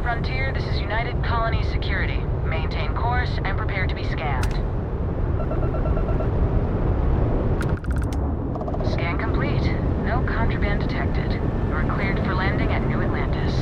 Frontier, this is United Colony Security. Maintain course and prepare to be scanned. Scan complete. No contraband detected. You are cleared for landing at New Atlantis.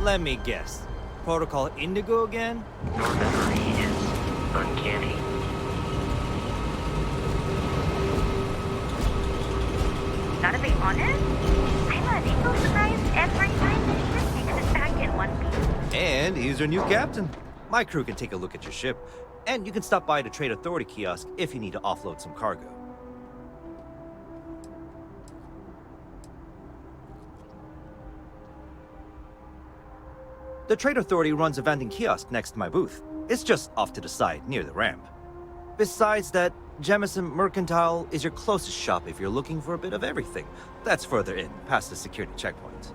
Let me guess. Protocol Indigo again? Your memory is uncanny. Gotta be honest, I'm a little surprised every time that he takes us back in one piece. And he's your new captain. My crew can take a look at your ship, and you can stop by the Trade Authority kiosk if you need to offload some cargo. The Trade Authority runs a vending kiosk next to my booth. It's just off to the side, near the ramp. Besides that, Jemison Mercantile is your closest shop if you're looking for a bit of everything. That's further in, past the security checkpoint.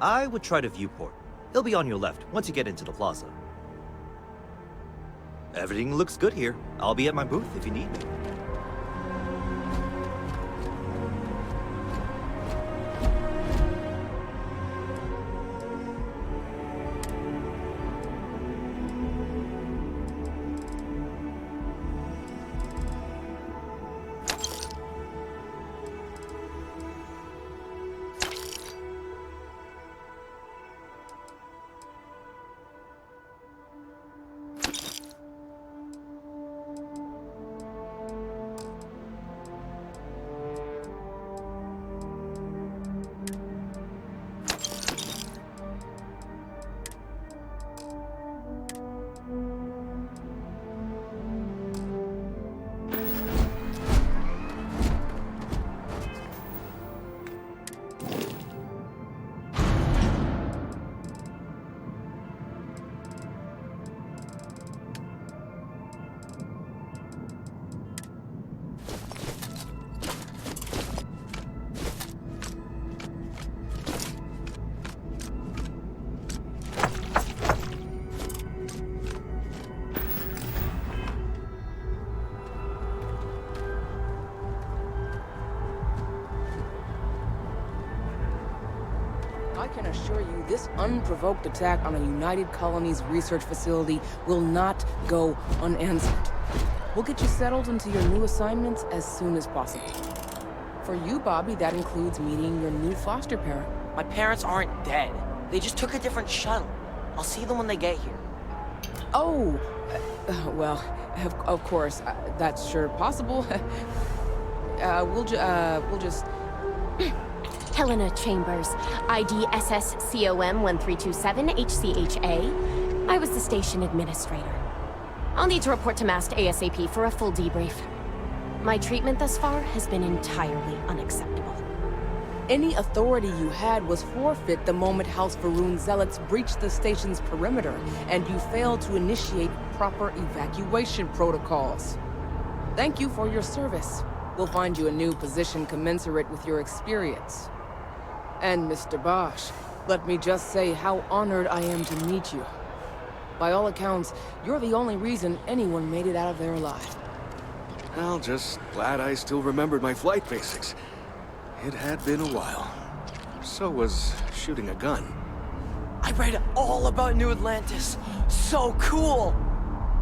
I would try the viewport. It'll be on your left once you get into the plaza. Everything looks good here. I'll be at my booth if you need me. I can assure you this unprovoked attack on a United Colonies research facility will not go unanswered. We'll get you settled into your new assignments as soon as possible. For you, Bobby, that includes meeting your new foster parent. My parents aren't dead. They just took a different shuttle. I'll see them when they get here. Oh, well, of course, that's sure possible. We'll just... Helena Chambers, ID SSCOM 1327 HCHA. I was the station administrator. I'll need to report to MAST ASAP for a full debrief. My treatment thus far has been entirely unacceptable. Any authority you had was forfeit the moment House Varun zealots breached the station's perimeter, and you failed to initiate proper evacuation protocols. Thank you for your service. We'll find you a new position commensurate with your experience. And Mr. Bosch, let me just say how honored I am to meet you. By all accounts, you're the only reason anyone made it out of there alive. Well, just glad I still remembered my flight basics. It had been a while. So was shooting a gun. I read all about New Atlantis. So cool!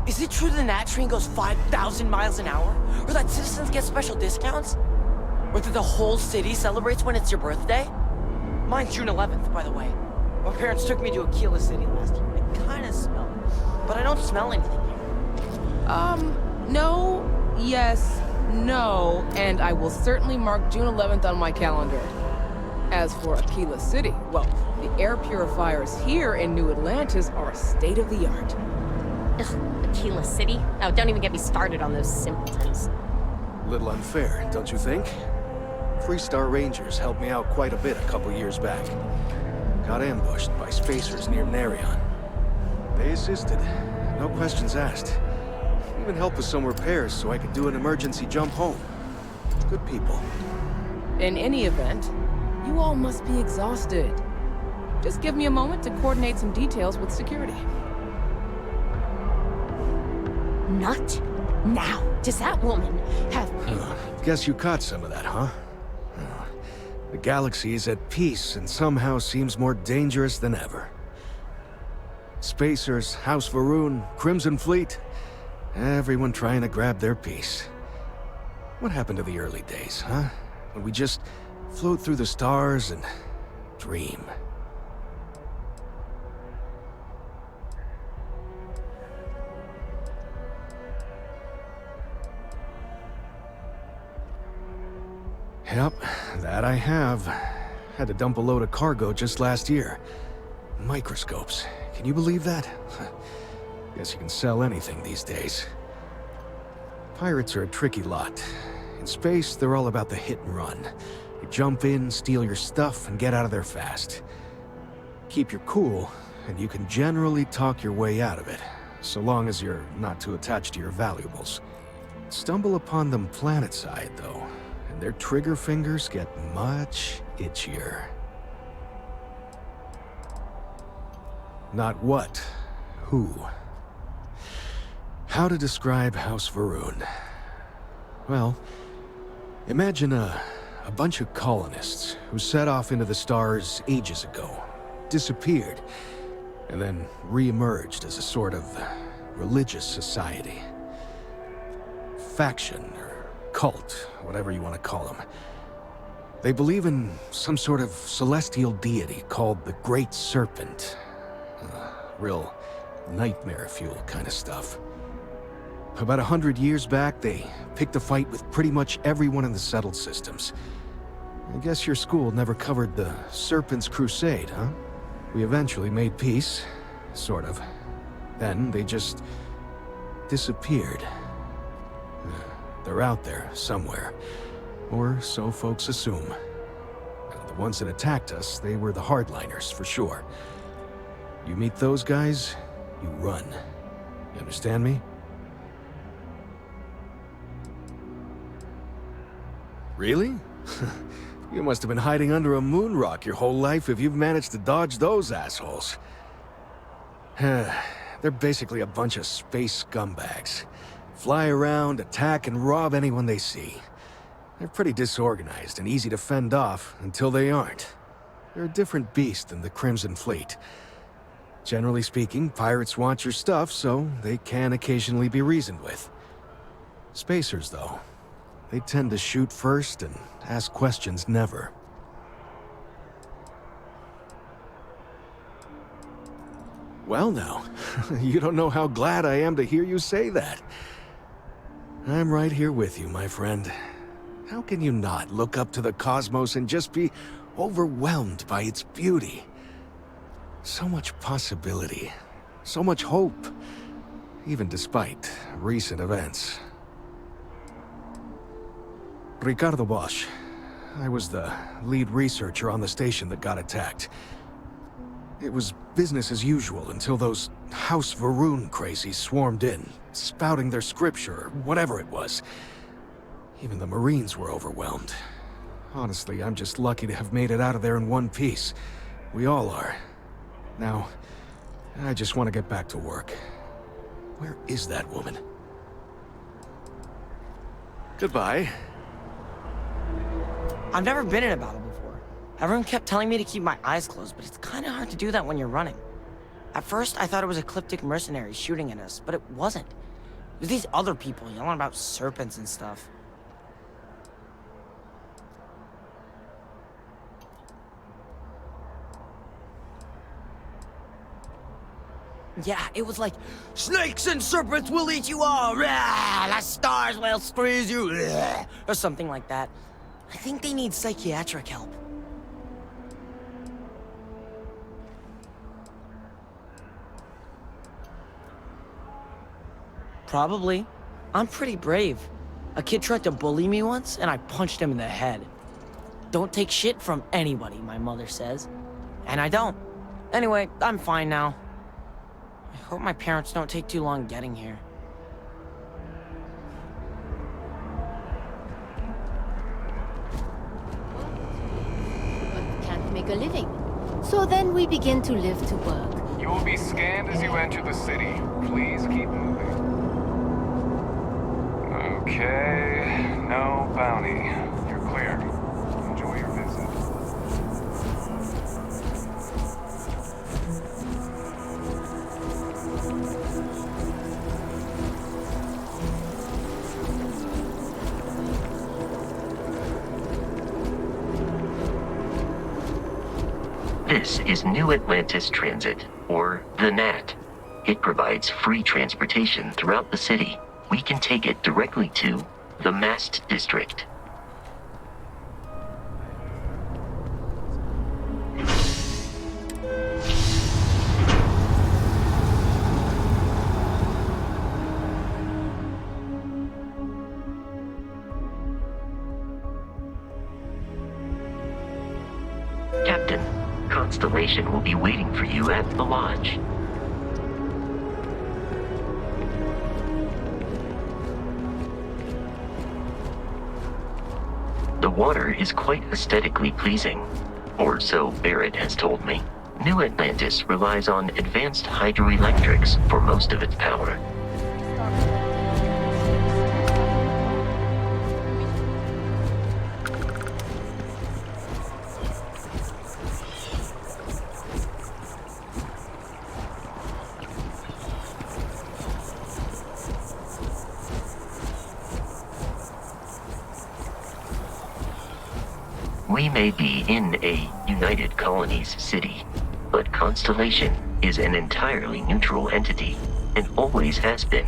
Is it true the Nat train goes 5,000 miles an hour? Or that citizens get special discounts? Or that the whole city celebrates when it's your birthday? Mine's June 11th, by the way. My parents took me to Aquila City last year. I kinda smell it, but I don't smell anything here. No, yes, No, and I will certainly mark June 11th on my calendar. As for Aquila City, well, the air purifiers here in New Atlantis are state-of-the-art. Ugh, Aquila City? Oh, don't even get me started on those simpletons. Little unfair, don't you think? Freestar Rangers helped me out quite a bit a couple years back. Got ambushed by spacers near Narion. They assisted, no questions asked. Even helped with some repairs so I could do an emergency jump home. Good people. In any event, you all must be exhausted. Just give me a moment to coordinate some details with security. Not now. Does that woman have... Guess you caught some of that, huh? The galaxy is at peace and somehow seems more dangerous than ever. Spacers, House Varun, Crimson Fleet, everyone trying to grab their piece. What happened to the early days, huh? When we just float through the stars and dream. Yep, that I have. Had to dump a load of cargo just last year. Microscopes. Can you believe that? Guess you can sell anything these days. Pirates are a tricky lot. In space, they're all about the hit and run. You jump in, steal your stuff, and get out of there fast. Keep your cool, and you can generally talk your way out of it, so long as you're not too attached to your valuables. Stumble upon them planetside, though, and their trigger fingers get much itchier. Not what, who. How to describe House Varun? Well, imagine a bunch of colonists who set off into the stars ages ago, disappeared, and then re-emerged as a sort of religious society. Faction, or cult, whatever you want to call them. They believe in some sort of celestial deity called the Great Serpent. Real nightmare fuel kind of stuff. About 100 years back, they picked a fight with pretty much everyone in the settled systems. I guess your school never covered the Serpent's Crusade, huh? We eventually made peace, sort of. Then they just disappeared. They're out there, somewhere. Or so folks assume. The ones that attacked us, they were the hardliners, for sure. You meet those guys, you run. You understand me? Really? You must have been hiding under a moon rock your whole life if you've managed to dodge those assholes. They're basically a bunch of space scumbags. Fly around, attack, and rob anyone they see. They're pretty disorganized and easy to fend off until they aren't. They're a different beast than the Crimson Fleet. Generally speaking, pirates want your stuff, so they can occasionally be reasoned with. Spacers, though, they tend to shoot first and ask questions never. Well now, you don't know how glad I am to hear you say that. I'm right here with you, my friend. How can you not look up to the cosmos and just be overwhelmed by its beauty? So much possibility, so much hope, even despite recent events. Ricardo Bosch. I was the lead researcher on the station that got attacked. It was business as usual until those House Varun crazies swarmed in, spouting their scripture or whatever it was. Even the Marines were overwhelmed. Honestly, I'm just lucky to have made it out of there in one piece. We all are. Now, I just want to get back to work. Where is that woman? Goodbye. I've never been in a battle before. Everyone kept telling me to keep my eyes closed, but it's kind of hard to do that when you're running. At first, I thought it was ecliptic mercenaries shooting at us, but it wasn't. It was these other people yelling about serpents and stuff. Yeah, it was like, snakes and serpents will eat you all, rah, the stars will squeeze you, rah, or something like that. I think they need psychiatric help. Probably. I'm pretty brave. A kid tried to bully me once, and I punched him in the head. Don't take shit from anybody, my mother says. And I don't. Anyway, I'm fine now. I hope my parents don't take too long getting here. But can't make a living. So then we begin to live to work. You will be scanned as you enter the city. Please keep moving. Okay, no bounty. You're clear. Enjoy your visit. This is New Atlantis Transit, or the NAT. It provides free transportation throughout the city. We can take it directly to the Mast District. Captain, Constellation will be waiting for you at the lodge. The water is quite aesthetically pleasing, or so Barrett has told me. New Atlantis relies on advanced hydroelectrics for most of its power. We may be in a United Colonies city, but Constellation is an entirely neutral entity, and always has been.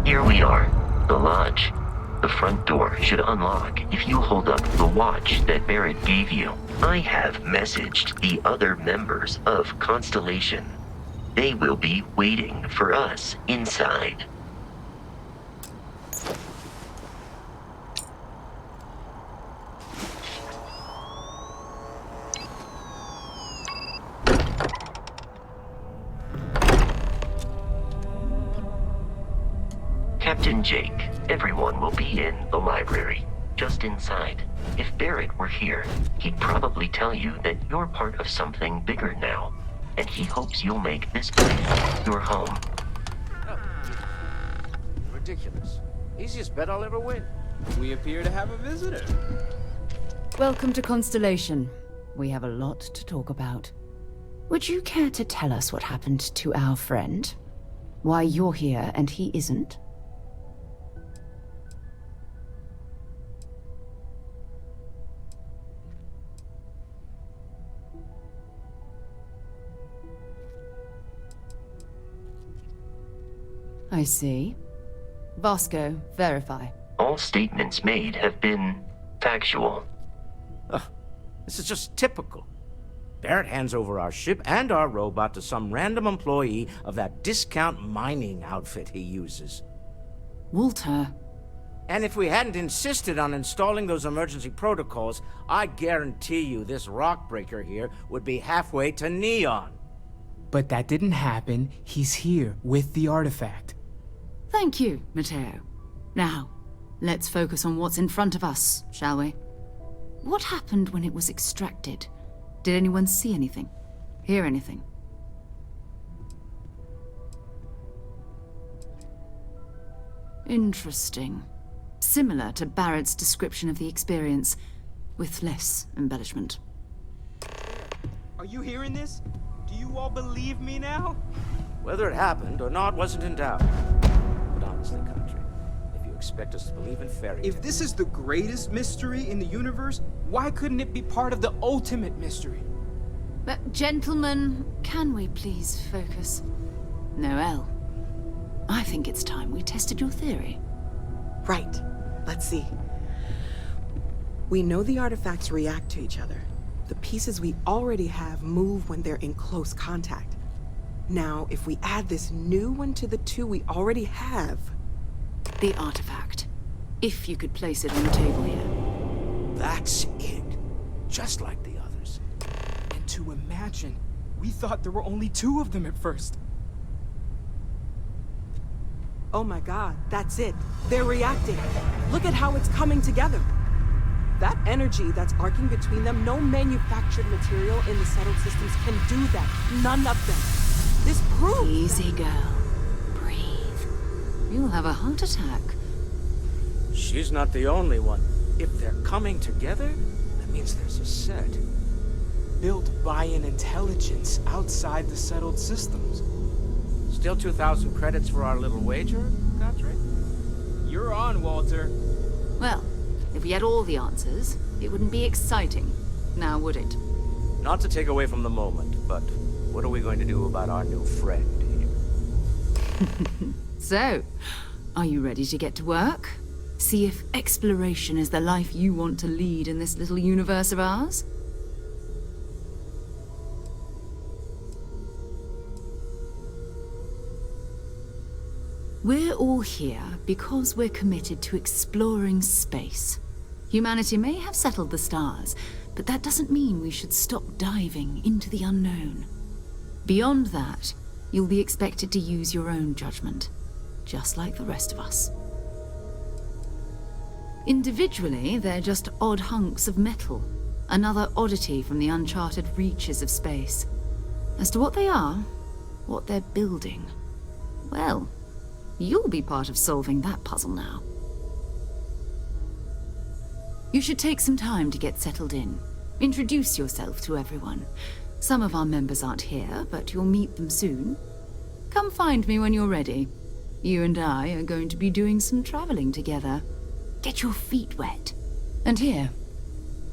Here we are, the lodge. The front door should unlock if you hold up the watch that Barrett gave you. I have messaged the other members of Constellation. They will be waiting for us inside. Captain Jake, everyone will be in the library, just inside. If Barrett were here, he'd probably tell you that you're part of something bigger now, and he hopes you'll make this place your home. Oh, ridiculous. Easiest bet I'll ever win. We appear to have a visitor. Welcome to Constellation. We have a lot to talk about. Would you care to tell us what happened to our friend? Why you're here and he isn't? I see. Vasco, verify. All statements made have been factual. This is just typical. Barrett hands over our ship and our robot to some random employee of that discount mining outfit he uses. Walter. And if we hadn't insisted on installing those emergency protocols, I guarantee you this rock breaker here would be halfway to Neon. But that didn't happen. He's here with the artifact. Thank you, Matteo. Now, let's focus on what's in front of us, shall we? What happened when it was extracted? Did anyone see anything? Hear anything? Interesting. Similar to Barrett's description of the experience, with less embellishment. Are you hearing this? Do you all believe me now? Whether it happened or not wasn't in doubt. But honestly, Country, expect us to believe in fairy If tales. this is the greatest mystery in the universe, why couldn't it be part of the ultimate mystery? But, gentlemen, can we please focus? Noel, I think it's time we tested your theory. Right. Let's see. We know the artifacts react to each other. The pieces we already have move when they're in close contact. Now, if we add this new one to the two we already have... The artifact. If you could place it on the table here. That's it. Just like the others. And to imagine, we thought there were only 2 of them at first. Oh my god, that's it. They're reacting. Look at how it's coming together. That energy that's arcing between them, no manufactured material in the settled systems can do that. None of them. This proves... Easy, girl. Breathe. You'll have a heart attack. She's not the only one. If they're coming together, that means there's a set. Built by an intelligence outside the settled systems. Still 2,000 credits for our little wager, Godfrey? You're on, Walter. Well, if we had all the answers, it wouldn't be exciting, now would it? Not to take away from the moment, but what are we going to do about our new friend here? So, are you ready to get to work? See if exploration is the life you want to lead in this little universe of ours? We're all here because we're committed to exploring space. Humanity may have settled the stars, but that doesn't mean we should stop diving into the unknown. Beyond that, you'll be expected to use your own judgment, just like the rest of us. Individually, they're just odd hunks of metal, another oddity from the uncharted reaches of space. As to what they are, what they're building, well, you'll be part of solving that puzzle now. You should take some time to get settled in. Introduce yourself to everyone. Some of our members aren't here, but you'll meet them soon. Come find me when you're ready. You and I are going to be doing some traveling together. Get your feet wet. And here,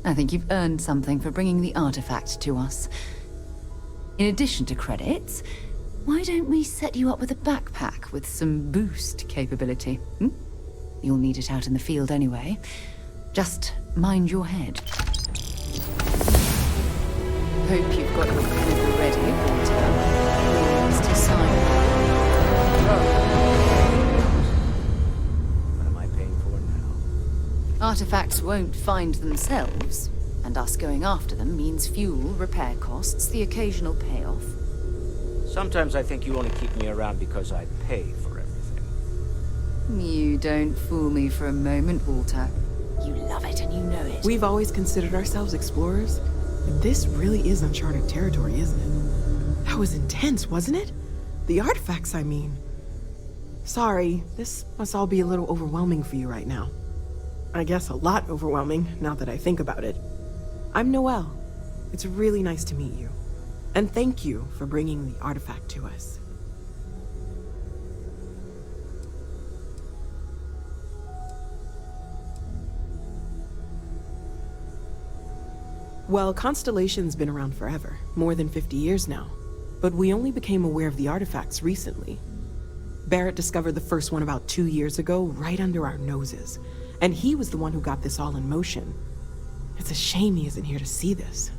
I think you've earned something for bringing the artifact to us. In addition to credits, why don't we set you up with a backpack with some boost capability? You'll need it out in the field anyway. Just mind your head. Hope you've got your paper ready, Walter. Yours to sign. What am I paying for now? Artifacts won't find themselves, and us going after them means fuel, repair costs, the occasional payoff. Sometimes I think you only keep me around because I pay for everything. You don't fool me for a moment, Walter. You love it and you know it. We've always considered ourselves explorers, but this really is uncharted territory, isn't it? That was intense, wasn't it? The artifacts, I mean. Sorry, this must all be a little overwhelming for you right now. I guess a lot overwhelming, now that I think about it. I'm Noelle. It's really nice to meet you. And thank you for bringing the artifact to us. Well, Constellation's been around forever, more than 50 years now. But we only became aware of the artifacts recently. Barrett discovered the first one about 2 years ago, right under our noses. And he was the one who got this all in motion. It's a shame he isn't here to see this.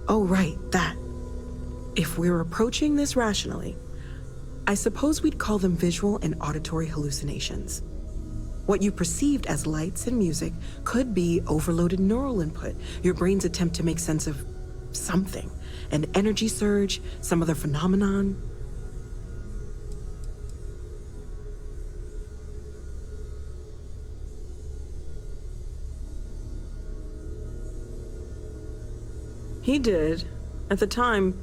Oh, right, that. If we're approaching this rationally, I suppose we'd call them visual and auditory hallucinations. What you perceived as lights and music could be overloaded neural input, your brain's attempt to make sense of something, an energy surge, some other phenomenon. He did. At the time,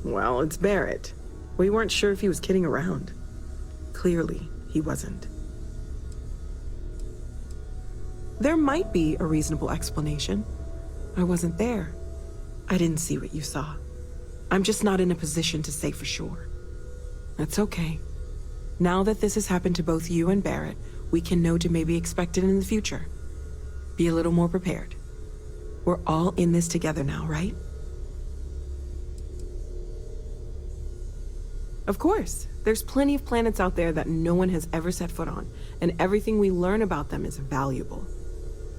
well, it's Barrett. We weren't sure if he was kidding around. Clearly, he wasn't. There might be a reasonable explanation. I wasn't there. I didn't see what you saw. I'm just not in a position to say for sure. That's okay. Now that this has happened to both you and Barrett, we can know to maybe expect it in the future. Be a little more prepared. We're all in this together now, right? Of course. There's plenty of planets out there that no one has ever set foot on, and everything we learn about them is valuable.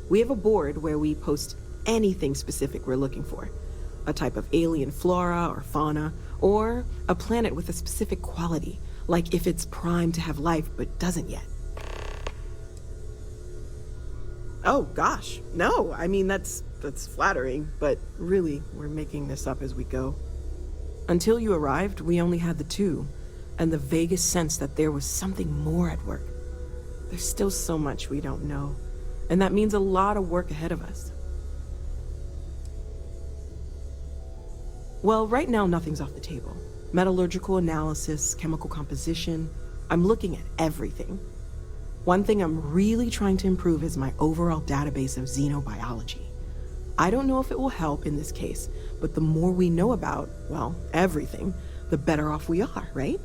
We have a board where we post anything specific we're looking for. A type of alien flora or fauna, or a planet with a specific quality, like if it's primed to have life but doesn't yet. Oh gosh, no, I mean that's flattering, but really, we're making this up as we go. Until you arrived, we only had the two, and the vaguest sense that there was something more at work. There's still so much we don't know, and that means a lot of work ahead of us. Well, right now nothing's off the table. Metallurgical analysis, chemical composition, I'm looking at everything. One thing I'm really trying to improve is my overall database of xenobiology. I don't know if it will help in this case, but the more we know about, well, everything, the better off we are, right?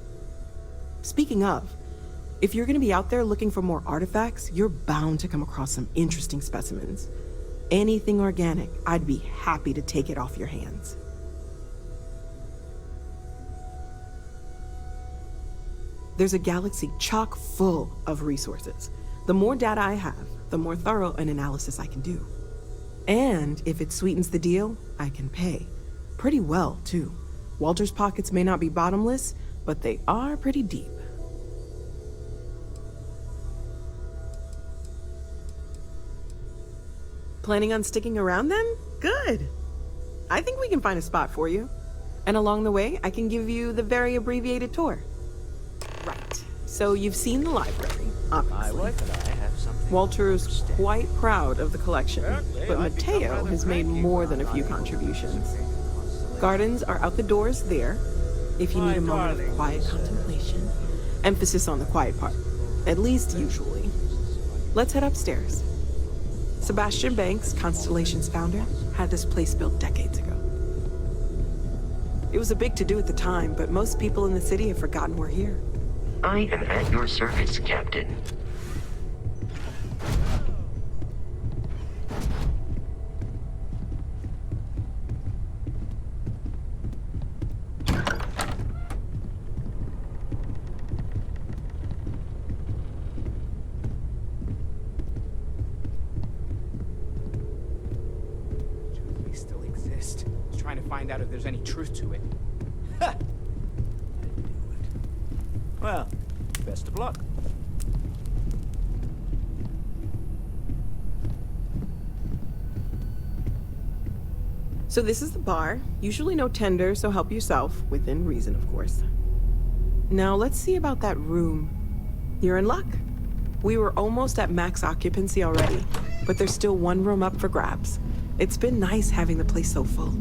Speaking of, if you're gonna be out there looking for more artifacts, you're bound to come across some interesting specimens. Anything organic, I'd be happy to take it off your hands. There's a galaxy chock full of resources. The more data I have, the more thorough an analysis I can do. And if it sweetens the deal, I can pay. Pretty well, too. Walter's pockets may not be bottomless, but they are pretty deep. Planning on sticking around then? Good. I think we can find a spot for you. And along the way, I can give you the very abbreviated tour. Right. So you've seen the library, obviously. My wife and I have something. Walter's quite proud of the collection, but Mateo has made more than a few contributions. Gardens are out the doors there, if you need a moment of quiet contemplation. Emphasis on the quiet part, at least usually. Let's head upstairs. Sebastian Banks, Constellation's founder, had this place built decades ago. It was a big to-do at the time, but most people in the city have forgotten we're here. I am at your service, Captain. They still exist. Just trying to find out if there's any truth to it. Ha! Well, best of luck. So this is the bar. Usually no tender, so help yourself, within reason, of course. Now let's see about that room. You're in luck. We were almost at max occupancy already, but there's still one room up for grabs. It's been nice having the place so full.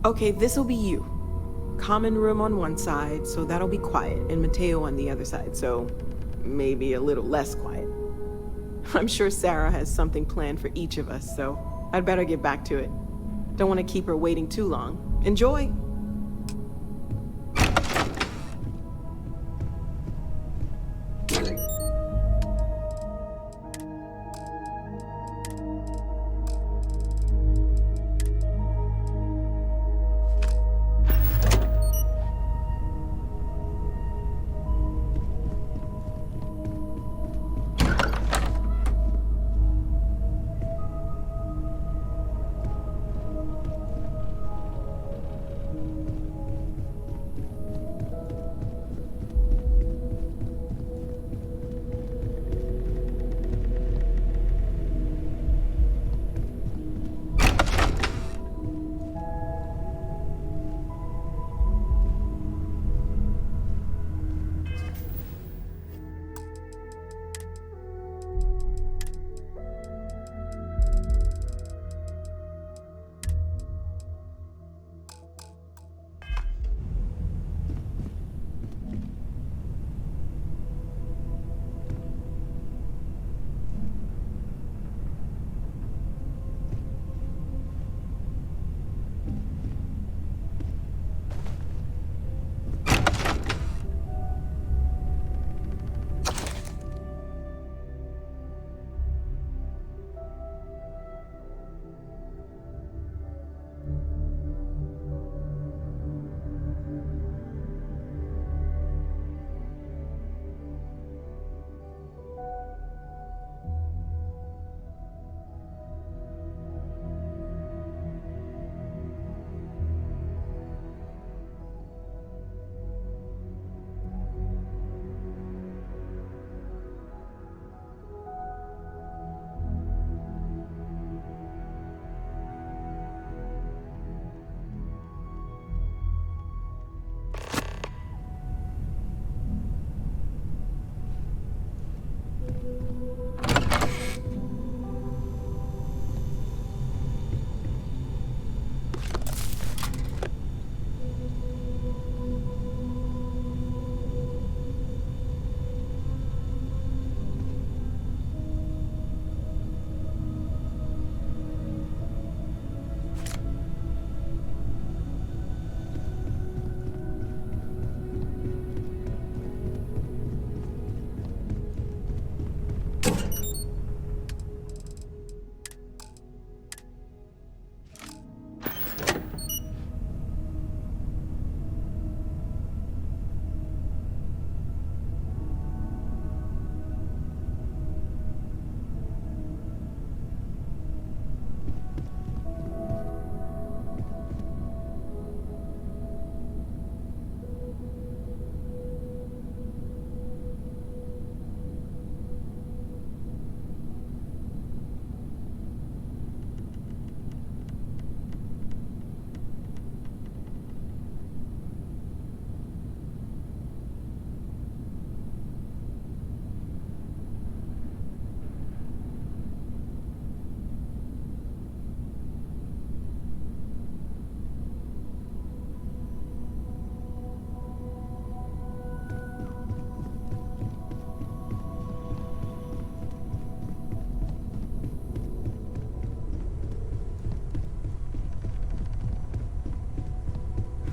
Okay, this'll be you. Common room on one side, so that'll be quiet, and Mateo on the other side, so maybe a little less quiet. I'm sure Sarah has something planned for each of us, so I'd better get back to it. Don't want to keep her waiting too long. Enjoy!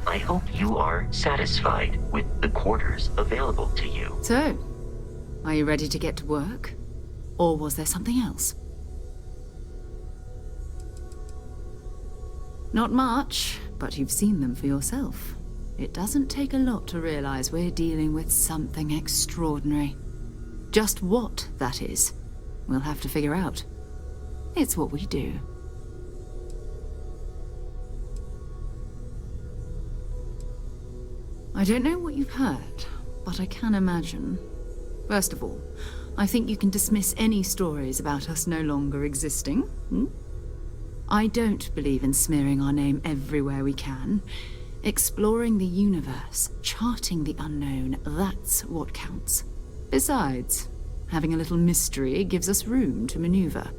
I hope you are satisfied with the quarters available to you. So, are you ready to get to work? Or was there something else? Not much, but you've seen them for yourself. It doesn't take a lot to realize we're dealing with something extraordinary. Just what that is, we'll have to figure out. It's what we do. I don't know what you've heard, but I can imagine. First of all, I think you can dismiss any stories about us no longer existing. I don't believe in smearing our name everywhere we can. Exploring the universe, charting the unknown, that's what counts. Besides, having a little mystery gives us room to maneuver.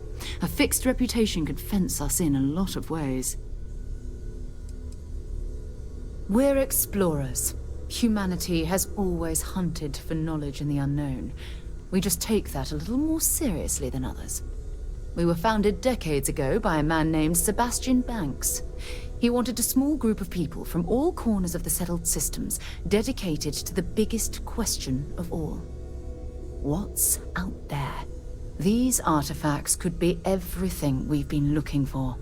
A fixed reputation could fence us in a lot of ways. We're explorers. Humanity has always hunted for knowledge in the unknown. We just take that a little more seriously than others. We were founded decades ago by a man named Sebastian Banks. He wanted a small group of people from all corners of the settled systems dedicated to the biggest question of all. What's out there? These artifacts could be everything we've been looking for.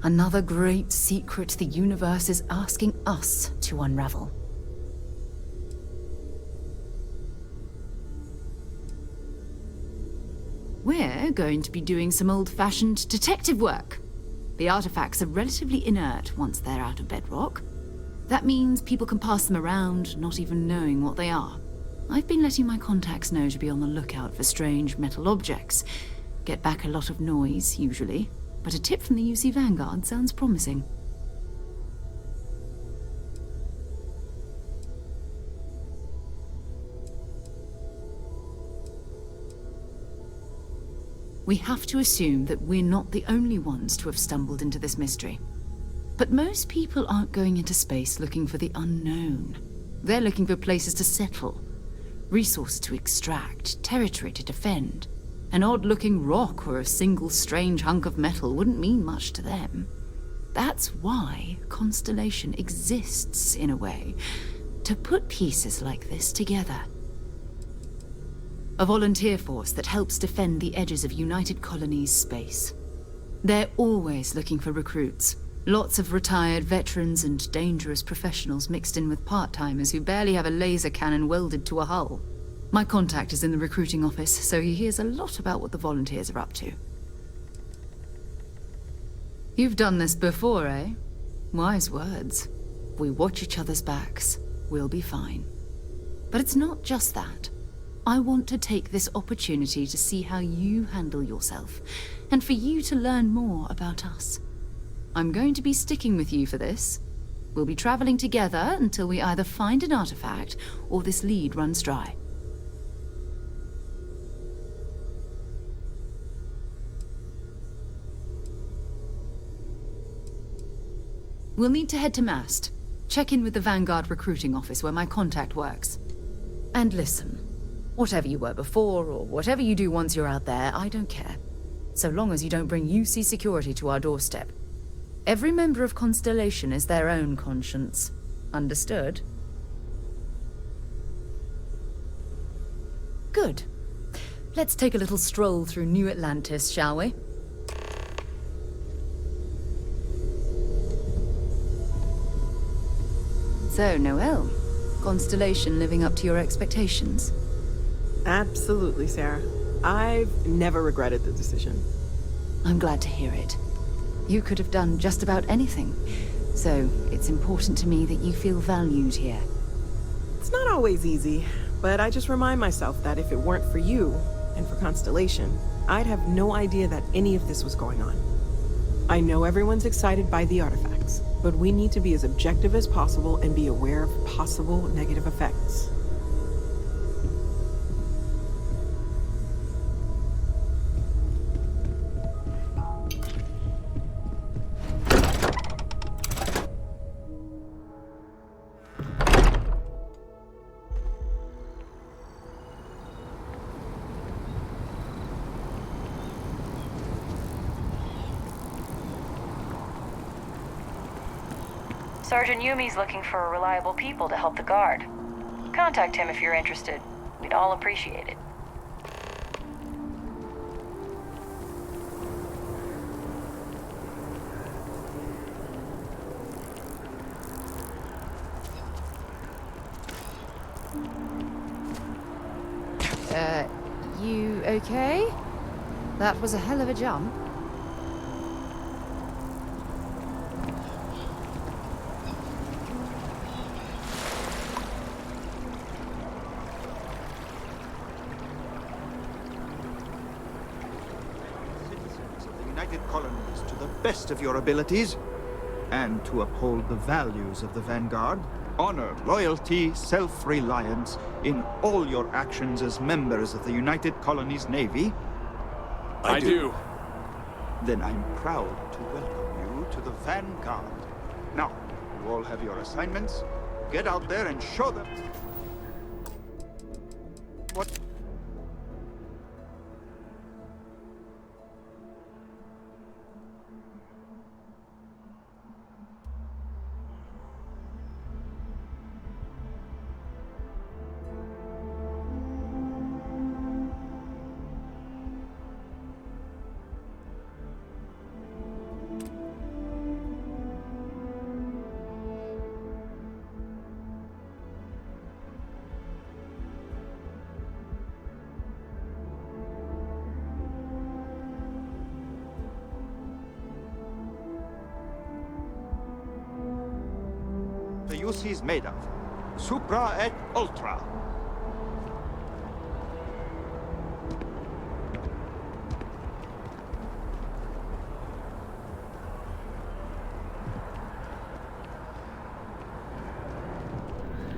Another great secret the universe is asking us to unravel. We're going to be doing some old-fashioned detective work. The artifacts are relatively inert once they're out of bedrock. That means people can pass them around, not even knowing what they are. I've been letting my contacts know to be on the lookout for strange metal objects. Get back a lot of noise, usually, but a tip from the UC Vanguard sounds promising. We have to assume that we're not the only ones to have stumbled into this mystery. But most people aren't going into space looking for the unknown. They're looking for places to settle, resources to extract, territory to defend. An odd-looking rock or a single strange hunk of metal wouldn't mean much to them. That's why Constellation exists, in a way, to put pieces like this together. A volunteer force that helps defend the edges of United Colonies space. They're always looking for recruits. Lots of retired veterans and dangerous professionals mixed in with part-timers who barely have a laser cannon welded to a hull. My contact is in the recruiting office, so he hears a lot about what the volunteers are up to. You've done this before, eh? Wise words. If we watch each other's backs, we'll be fine. But it's not just that. I want to take this opportunity to see how you handle yourself, and for you to learn more about us. I'm going to be sticking with you for this. We'll be traveling together until we either find an artifact or this lead runs dry. We'll need to head to Mast. Check in with the Vanguard recruiting office where my contact works. And listen. Whatever you were before, or whatever you do once you're out there, I don't care. So long as you don't bring UC security to our doorstep. Every member of Constellation is their own conscience. Understood? Good. Let's take a little stroll through New Atlantis, shall we? So, Noelle, Constellation living up to your expectations? Absolutely, Sarah. I've never regretted the decision. I'm glad to hear it. You could have done just about anything, so it's important to me that you feel valued here. It's not always easy, but I just remind myself that if it weren't for you, and for Constellation, I'd have no idea that any of this was going on. I know everyone's excited by the artifacts, but we need to be as objective as possible and be aware of possible negative effects. Sergeant Yumi's looking for reliable people to help the Guard. Contact him if you're interested. We'd all appreciate it. You okay? That was a hell of a jump. Citizens of the United Colonies to the best of your abilities, and to uphold the values of the Vanguard. Honor, loyalty, self-reliance in all your actions as members of the United Colonies Navy. I do. Then I'm proud to welcome you to the Vanguard. Now, you all have your assignments. Get out there and show them what... the UC is made of. Supra et Ultra.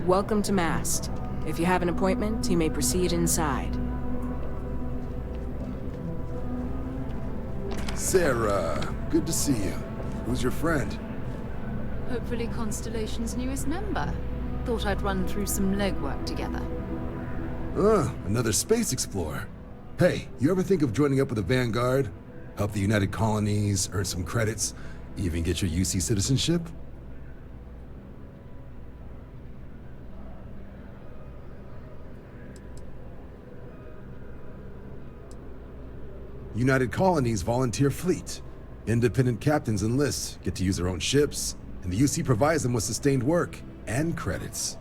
Welcome to Mast. If you have an appointment, you may proceed inside. Sarah, good to see you. Who's your friend? Hopefully Constellation's newest member. Thought I'd run through some legwork together. Another space explorer. Hey, you ever think of joining up with the Vanguard? Help the United Colonies, earn some credits, even get your UC citizenship? United Colonies volunteer fleet. Independent captains enlist, get to use their own ships, and the UC provides them with sustained work and credits.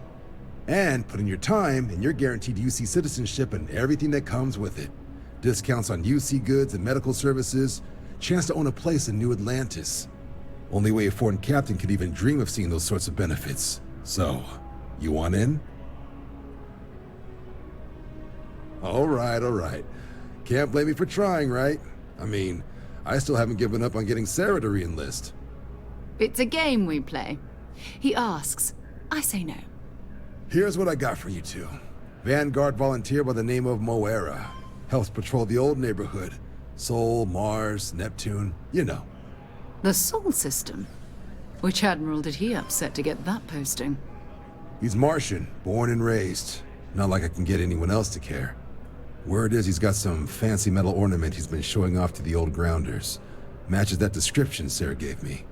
And put in your time, and you're guaranteed UC citizenship and everything that comes with it. Discounts on UC goods and medical services, chance to own a place in New Atlantis. Only way a foreign captain could even dream of seeing those sorts of benefits. So, you want in? All right. Can't blame me for trying, right? I mean, I still haven't given up on getting Sarah to re-enlist. It's a game we play. He asks, I say no. Here's what I got for you two. Vanguard volunteer by the name of Moera. Helps patrol the old neighborhood. Sol, Mars, Neptune, you know. The Sol system? Which admiral did he upset to get that posting? He's Martian, born and raised. Not like I can get anyone else to care. Word is he's got some fancy metal ornament he's been showing off to the old grounders. Matches that description Sarah gave me.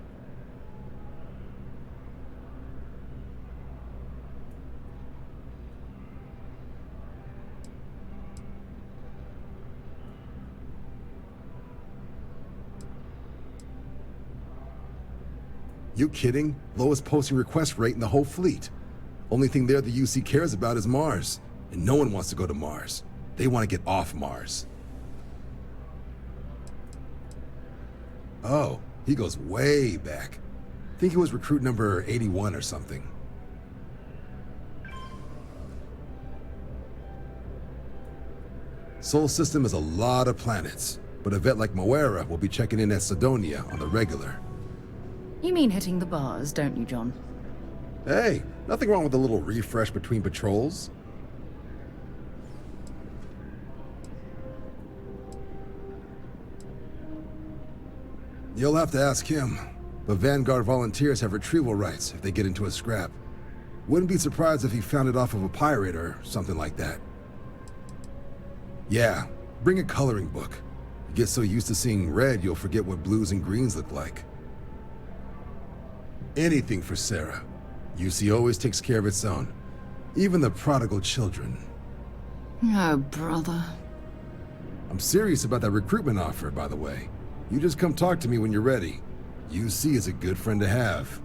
You kidding? Lowest posting request rate in the whole fleet. Only thing there the UC cares about is Mars. And no one wants to go to Mars. They want to get off Mars. Oh, he goes way back. Think he was recruit number 81 or something. Sol system has a lot of planets, but a vet like Moera will be checking in at Sidonia on the regular. You mean hitting the bars, don't you, John? Hey, nothing wrong with a little refresh between patrols. You'll have to ask him, but Vanguard volunteers have retrieval rights if they get into a scrap. Wouldn't be surprised if he found it off of a pirate or something like that. Yeah, bring a coloring book. You get so used to seeing red, you'll forget what blues and greens look like. Anything for Sarah. UC always takes care of its own. Even the prodigal children. Oh, brother. I'm serious about that recruitment offer, by the way. You just come talk to me when you're ready. UC is a good friend to have.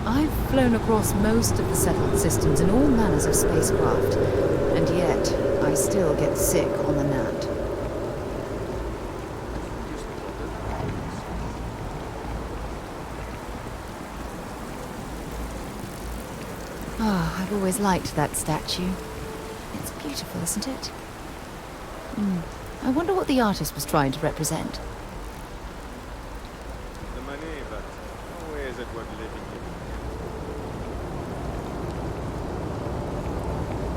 I've flown across most of the settled systems in all manners of spacecraft, and yet I still get sick on the Nat. Ah, I've always liked that statue. It's beautiful, isn't it? I wonder what the artist was trying to represent. The money, but no way is it worth living in.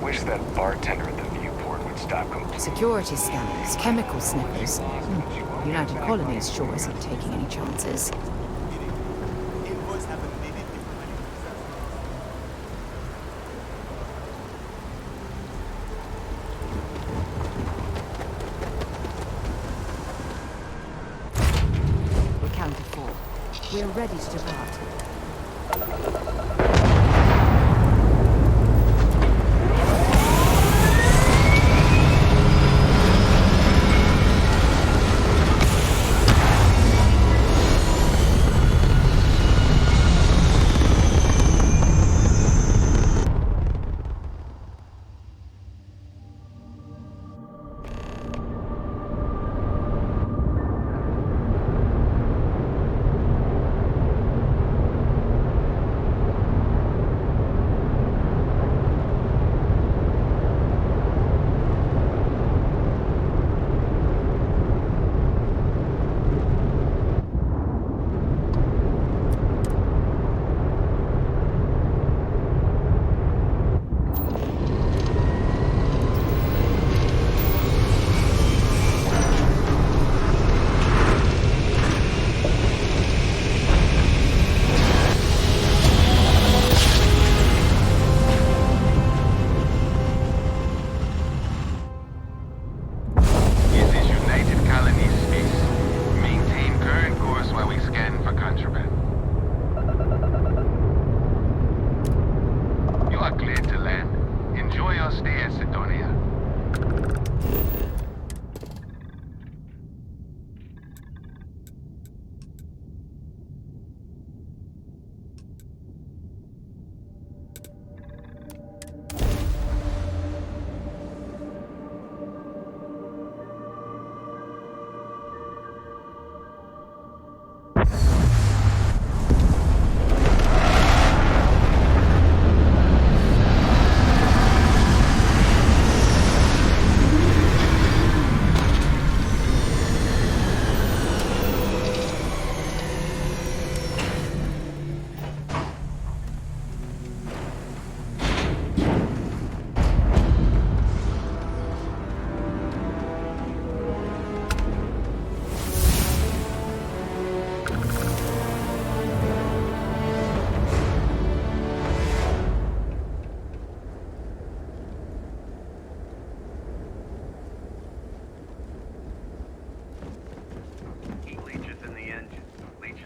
Wish that bartender at the viewport would stop complaining. Security scanners, chemical sniffers. United Colonies sure isn't taking any chances. We're counted for. We're ready to depart.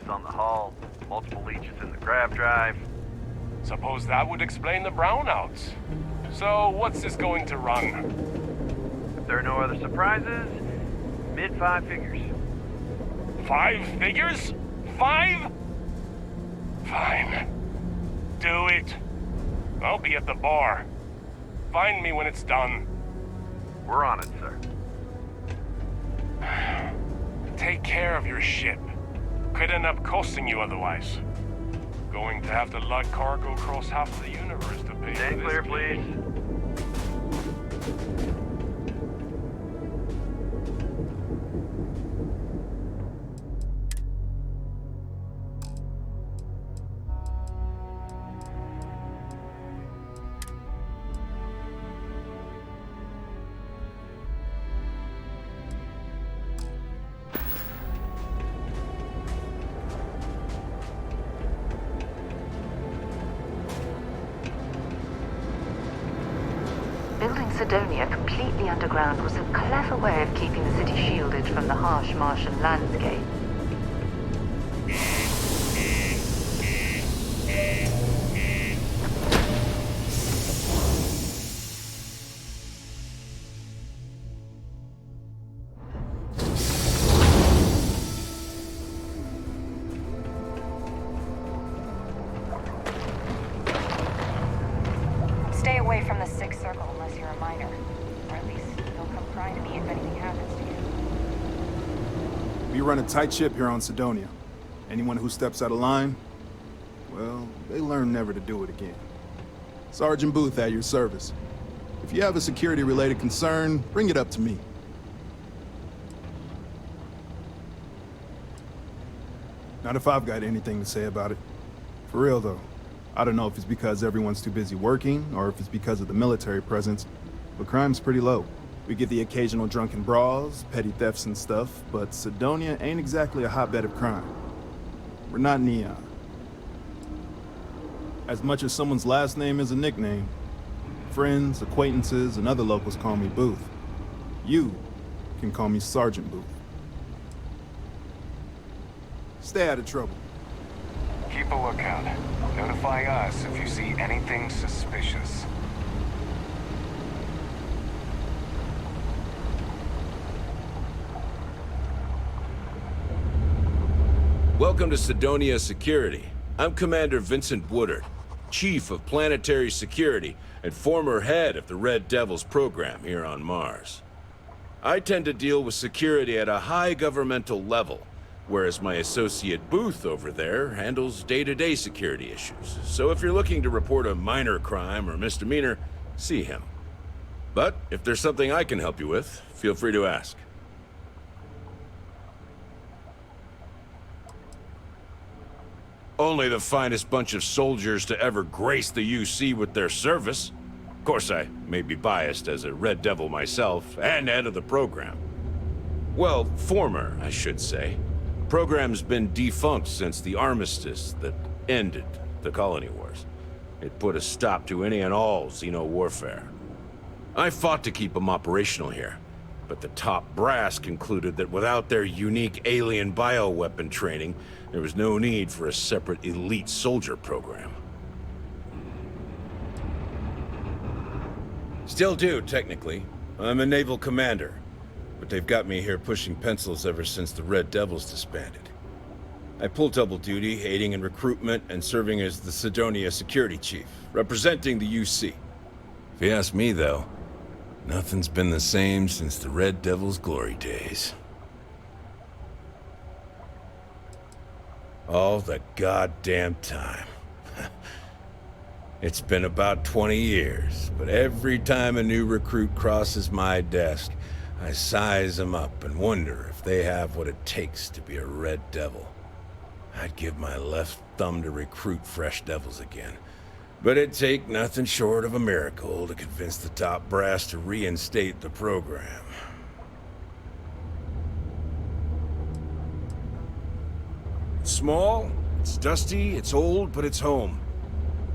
On the hull, multiple leeches in the grav drive. Suppose that would explain the brownouts. So, what's this going to run? If there are no other surprises, mid-5 figures. 5 figures? 5? Fine. Do it. I'll be at the bar. Find me when it's done. We're on it, sir. Take care of your ship. Could end up costing you otherwise. Going to have to lug cargo across half the universe to pay Stay for clear, this. please. Building Sidonia completely underground was a clever way of keeping the city shielded from the harsh Martian landscape. Stay away from the Sixth Circle unless you're a minor. Or at least they'll come crying to me if anything happens to you. We run a tight ship here on Sidonia. Anyone who steps out of line, well, they learn never to do it again. Sergeant Booth at your service. If you have a security-related concern, bring it up to me. Not if I've got anything to say about it. For real, though. I don't know if it's because everyone's too busy working, or if it's because of the military presence, but crime's pretty low. We get the occasional drunken brawls, petty thefts and stuff, but Sidonia ain't exactly a hotbed of crime. We're not Neon. As much as someone's last name is a nickname, friends, acquaintances, and other locals call me Booth. You can call me Sergeant Booth. Stay out of trouble. Keep a lookout. Notify us if you see anything suspicious. Welcome to Sidonia Security. I'm Commander Vincent Woodard, Chief of Planetary Security and former head of the Red Devils program here on Mars. I tend to deal with security at a high governmental level, whereas my associate Booth over there handles day-to-day security issues. So if you're looking to report a minor crime or misdemeanor, see him. But if there's something I can help you with, feel free to ask. Only the finest bunch of soldiers to ever grace the UC with their service. Of course, I may be biased as a Red Devil myself, and head of the program. Well, former, I should say. The program's been defunct since the armistice that ended the colony wars. It put a stop to any and all xeno-warfare. I fought to keep them operational here, but the top brass concluded that without their unique alien bioweapon training, there was no need for a separate elite soldier program. Still do, technically. I'm a naval commander, but they've got me here pushing pencils ever since the Red Devils disbanded. I pull double duty, aiding in recruitment and serving as the Sidonia security chief, representing the UC. If you ask me, though, nothing's been the same since the Red Devils' glory days. All the goddamn time. It's been about 20 years, but every time a new recruit crosses my desk, I size them up and wonder if they have what it takes to be a Red Devil. I'd give my left thumb to recruit fresh devils again, but it'd take nothing short of a miracle to convince the top brass to reinstate the program. It's small, it's dusty, it's old, but it's home.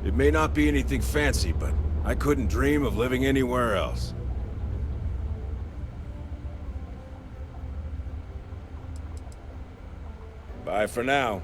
It may not be anything fancy, but I couldn't dream of living anywhere else. Bye for now.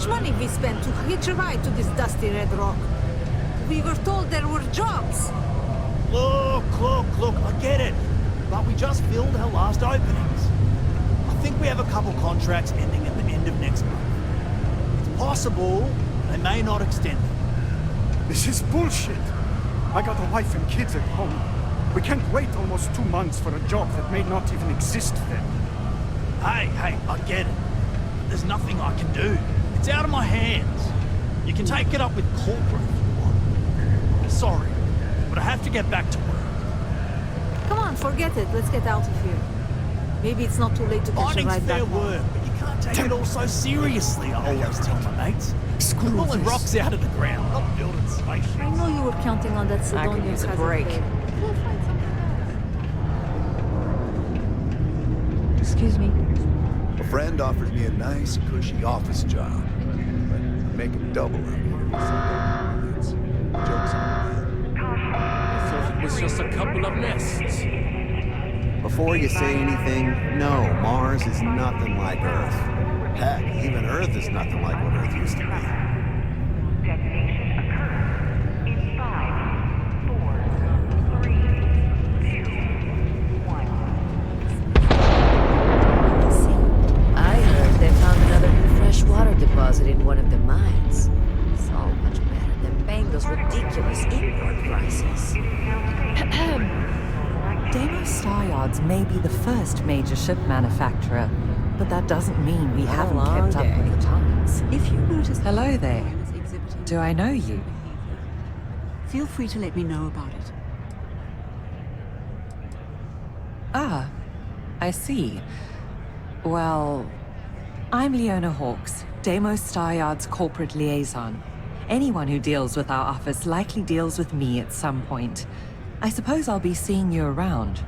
much money we spent to hitch a ride to this dusty red rock. We were told there were jobs. Look, I get it. But we just filled our last openings. I think we have a couple contracts ending at the end of next month. It's possible they may not extend them. This is bullshit. I got a wife and kids at home. We can't wait almost 2 months for a job that may not even exist then. Hey, I get it. There's nothing I can do. It's out of my hands. You can take it up with corporate if you want. Sorry, but I have to get back to work. Come on, forget it. Let's get out of here. Maybe it's not too late to catch a Mining's ride back fair home. work, but you can't take it all so seriously, I always tell my mates. Screw Pulling this. rocks out of the ground, not building spaceships. I know you were counting on that Sidonian use a cousin break. thing. We'll find something better. Excuse me. A friend offers me a nice, cushy office job, but I'm making double up here. It's jokes on I thought it was just a couple of nests. Before you say anything, no, Mars is nothing like Earth. Heck, even Earth is nothing like what Earth used to be. I heard they found another freshwater deposit in one of the mines. So much better than paying those ridiculous import prices. Deimos Star Yards may be the first major ship manufacturer, but that doesn't mean we haven't kept up with the times. If you notice... Hello there. Do I know you? Feel free to let me know about it. Ah, I see. Well, I'm Leona Hawks, Deimos Star Yards corporate liaison. Anyone who deals with our office likely deals with me at some point. I suppose I'll be seeing you around.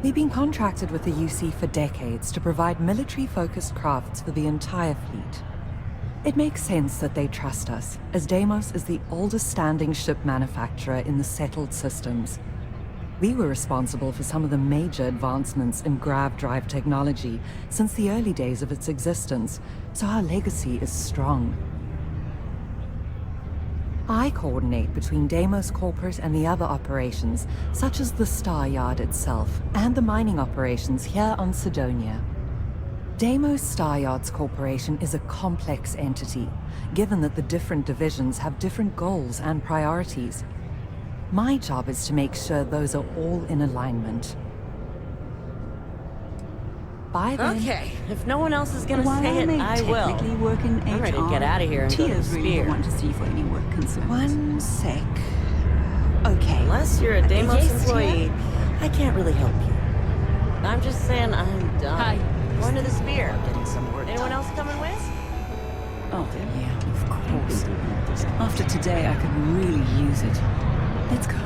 We've been contracted with the UC for decades to provide military-focused crafts for the entire fleet. It makes sense that they trust us, as Deimos is the oldest standing ship manufacturer in the settled systems. We were responsible for some of the major advancements in grav drive technology since the early days of its existence, so our legacy is strong. I coordinate between Deimos Corporate and the other operations, such as the Star Yard itself, and the mining operations here on Sidonia. Deimos Star Yards Corporation is a complex entity, given that the different divisions have different goals and priorities. My job is to make sure those are all in alignment. Bye then. Okay, if no one else is gonna While say I it, may I will. technically work in I'm ready to HR, get out of here and go to the Tia's really Spear. the one to see for any work concerns. One sec. Okay. Unless you're a Deimos Yes, employee, I can't really help you. I'm just saying I'm done. Hi. Going to the Spear. Getting some work. Anyone else coming with? Oh, yeah, of course. After today, I could really use it. Let's go.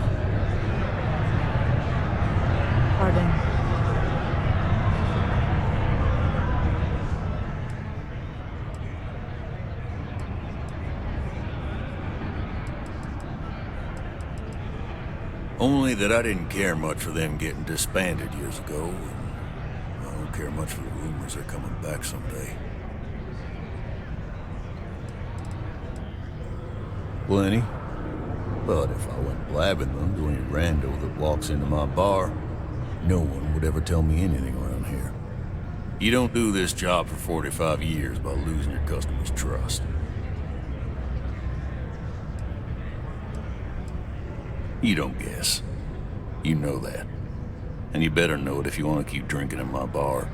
Pardon. Only that I didn't care much for them getting disbanded years ago, and I don't care much for the rumors they're coming back someday. Plenty. But if I went blabbing them to any rando that walks into my bar, no one would ever tell me anything around here. You don't do this job for 45 years by losing your customers' trust. You don't guess. You know that. And you better know it if you want to keep drinking in my bar.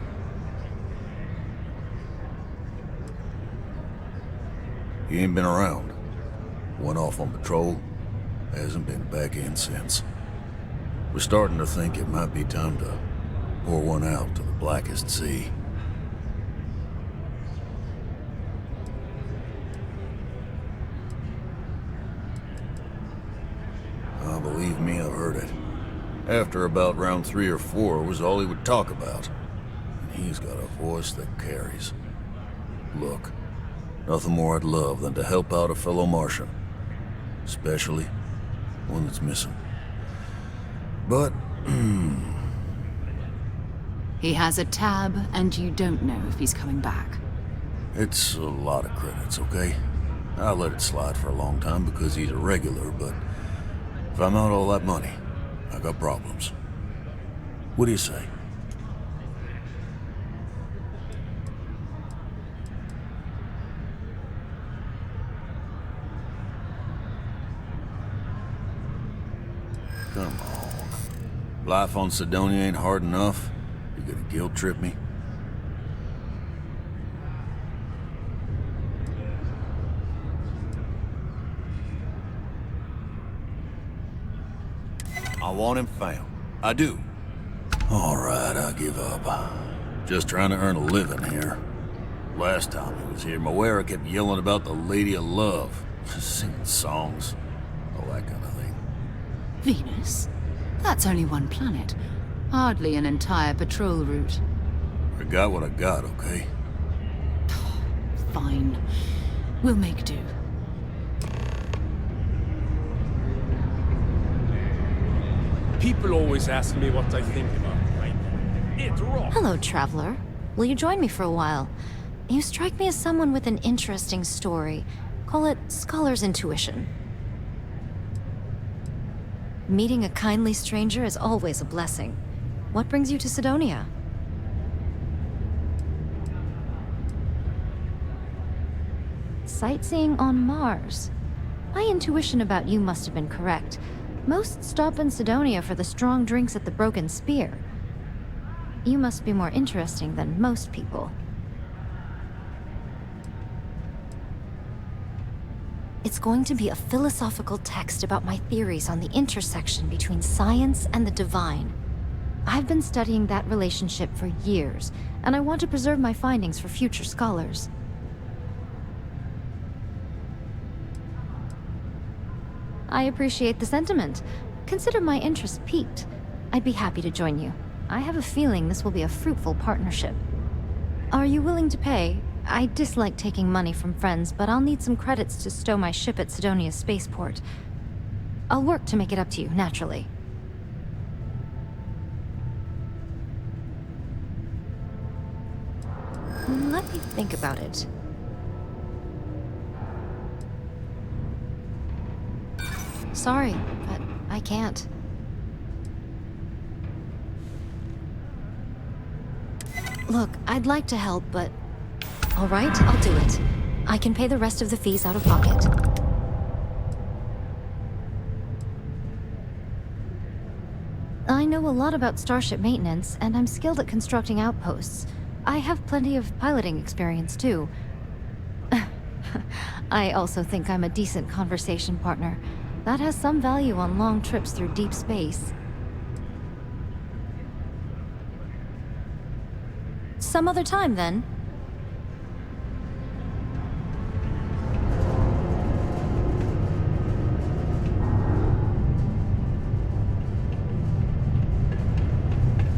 You ain't been around. Went off on patrol. Hasn't been back in since. We're starting to think it might be time to pour one out to the blackest sea. Believe me, I've heard it. After about round 3 or 4 was all he would talk about. And he's got a voice that carries. Look, nothing more I'd love than to help out a fellow Martian. Especially one that's missing. But, He has a tab, and you don't know if he's coming back. It's a lot of credits, okay? I let it slide for a long time because he's a regular, but if I'm out all that money, I got problems. What do you say? Come on. Life on Sidonia ain't hard enough. You gonna guilt trip me? I want him found. I do. All right, I give up. Just trying to earn a living here. Last time he was here, Moira kept yelling about the Lady of Love. Singing songs. All that kind of thing. Venus? That's only one planet. Hardly an entire patrol route. I got what I got, okay? Fine. We'll make do. People always ask me what I think about it. It rocks. Hello, traveler. Will you join me for a while? You strike me as someone with an interesting story. Call it scholar's intuition. Meeting a kindly stranger is always a blessing. What brings you to Sidonia? Sightseeing on Mars. My intuition about you must have been correct. Most stop in Sidonia for the strong drinks at the Broken Spear. You must be more interesting than most people. It's going to be a philosophical text about my theories on the intersection between science and the divine. I've been studying that relationship for years, and I want to preserve my findings for future scholars. I appreciate the sentiment. Consider my interest piqued. I'd be happy to join you. I have a feeling this will be a fruitful partnership. Are you willing to pay? I dislike taking money from friends, but I'll need some credits to stow my ship at Sidonia's spaceport. I'll work to make it up to you, naturally. Let me think about it. Sorry, but I can't. Look, I'd like to help, but... All right, I'll do it. I can pay the rest of the fees out of pocket. I know a lot about starship maintenance, and I'm skilled at constructing outposts. I have plenty of piloting experience, too. I also think I'm a decent conversation partner. That has some value on long trips through deep space. Some other time, then.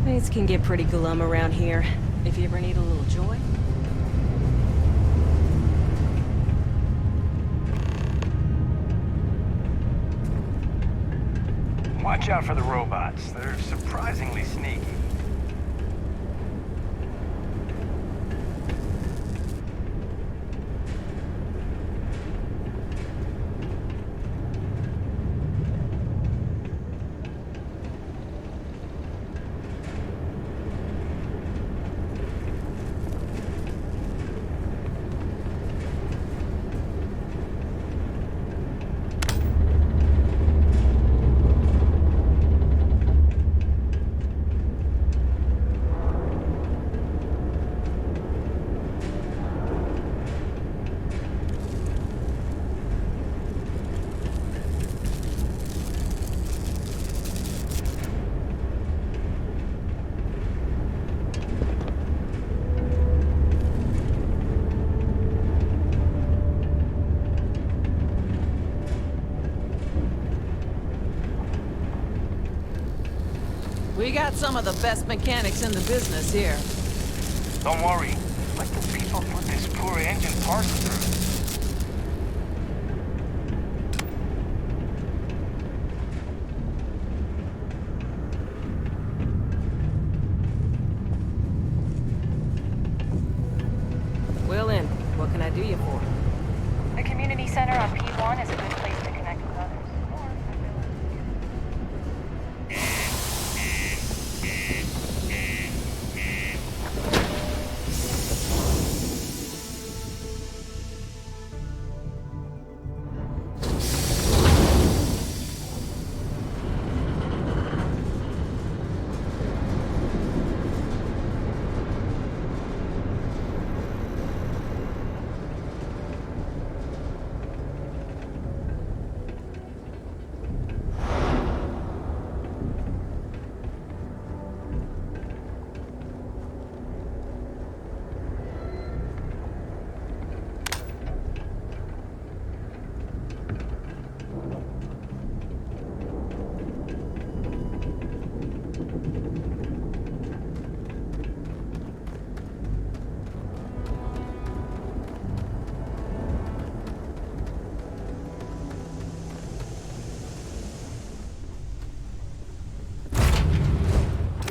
Things can get pretty glum around here. If you ever need a little joy. Watch out for the robots. They're surprisingly sneaky. We got some of the best mechanics in the business here. Don't worry. Let the people put this poor engine parts through. center on P1 is a good place to connect with others.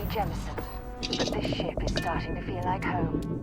Jemison, but this ship is starting to feel like home.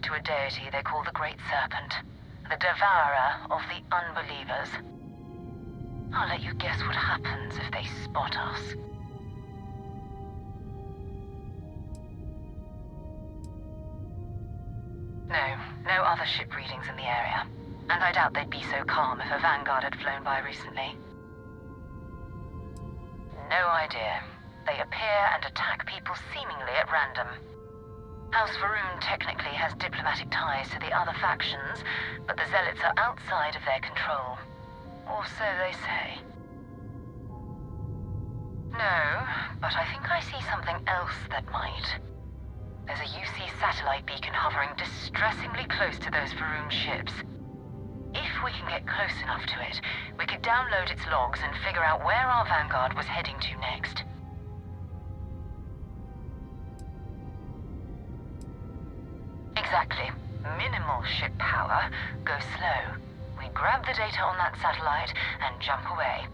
To a deity they call the Great Serpent, the devourer of the unbelievers. I'll let you guess what happens if they spot us. No other ship readings in the area. And I doubt they'd be so calm if a vanguard had flown by recently. No idea. They appear and attack people seemingly at random. House Varun technically has diplomatic ties to the other factions, but the Zealots are outside of their control. Or so they say. No, but I think I see something else that might. There's a UC satellite beacon hovering distressingly close to those Varun ships. If we can get close enough to it, we could download its logs and figure out where our vanguard was heading to next. Exactly. Minimal ship power, go slow. We grab the data on that satellite and jump away.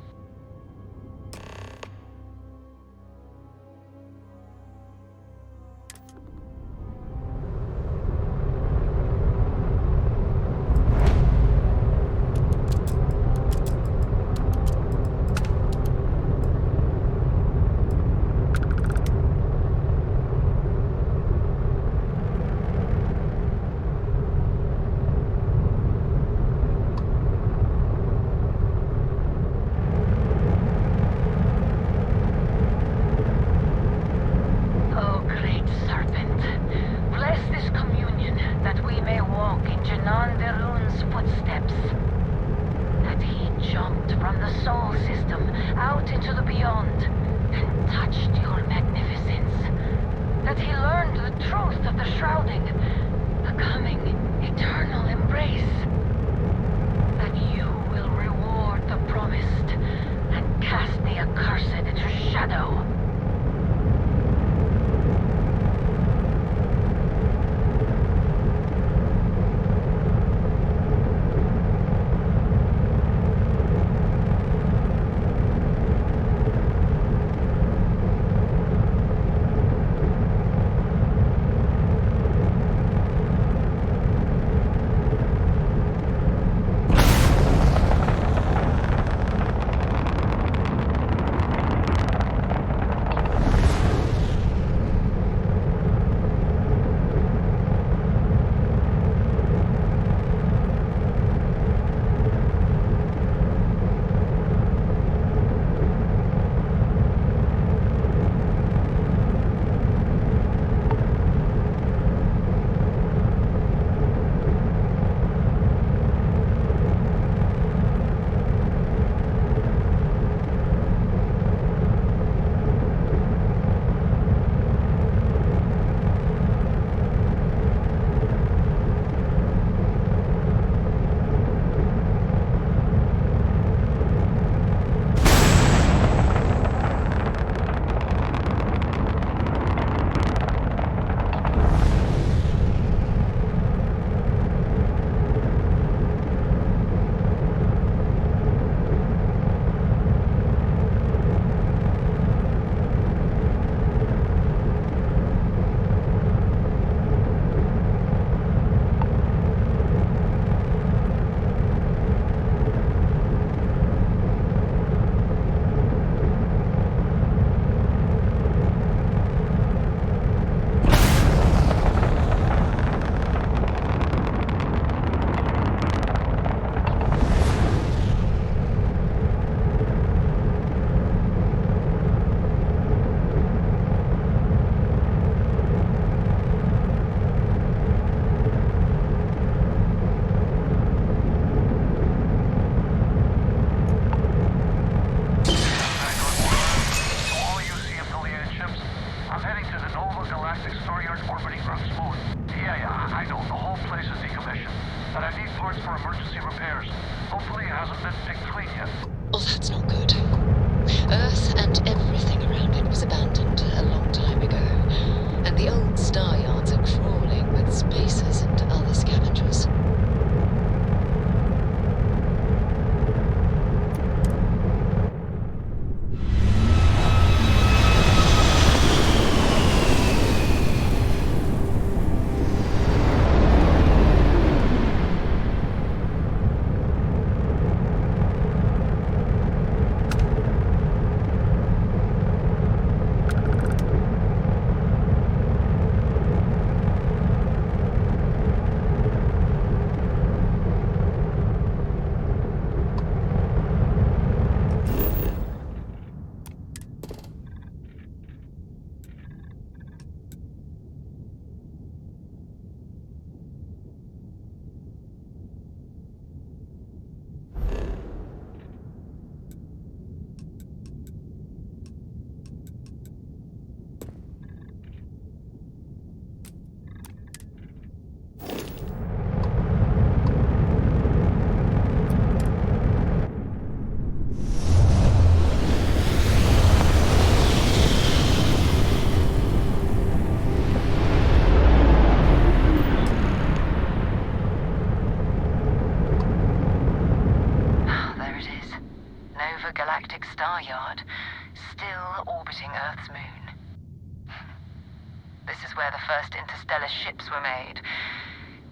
first interstellar ships were made.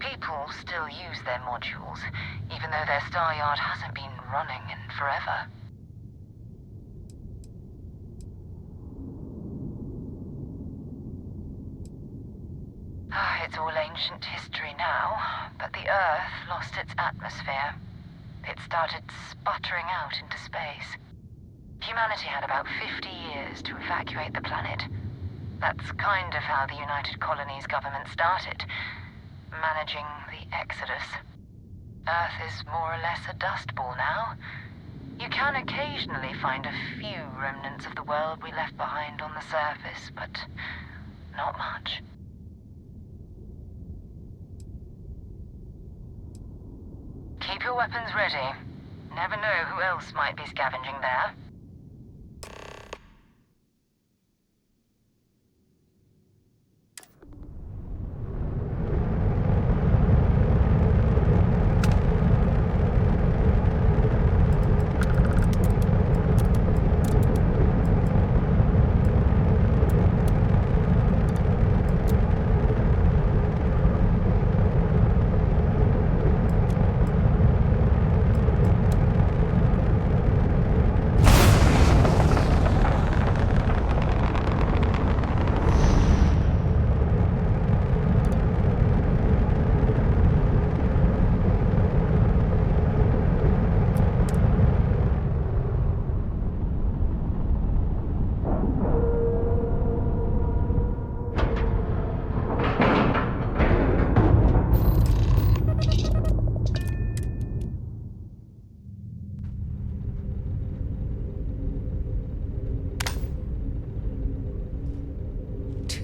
People still use their modules, even though their star yard hasn't been running in forever. It's all ancient history now, but the Earth lost its atmosphere. It started sputtering out into space. Humanity had about 50 years to evacuate the planet. That's kind of how the United Colonies government started, managing the exodus. Earth is more or less a dust ball now. You can occasionally find a few remnants of the world we left behind on the surface, but not much. Keep your weapons ready. Never know who else might be scavenging there.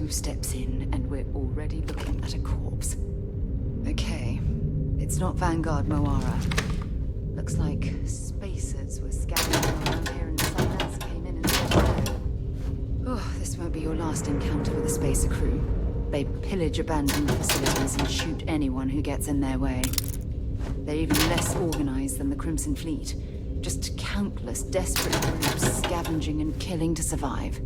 Steps in, and we're already looking at a corpse. Okay, it's not Vanguard Moara. Looks like spacers were scouring around here and someone else came in and said hello. Oh, this won't be your last encounter with a spacer crew. They pillage abandoned facilities and shoot anyone who gets in their way. They're even less organized than the Crimson Fleet. Just countless desperate groups scavenging and killing to survive.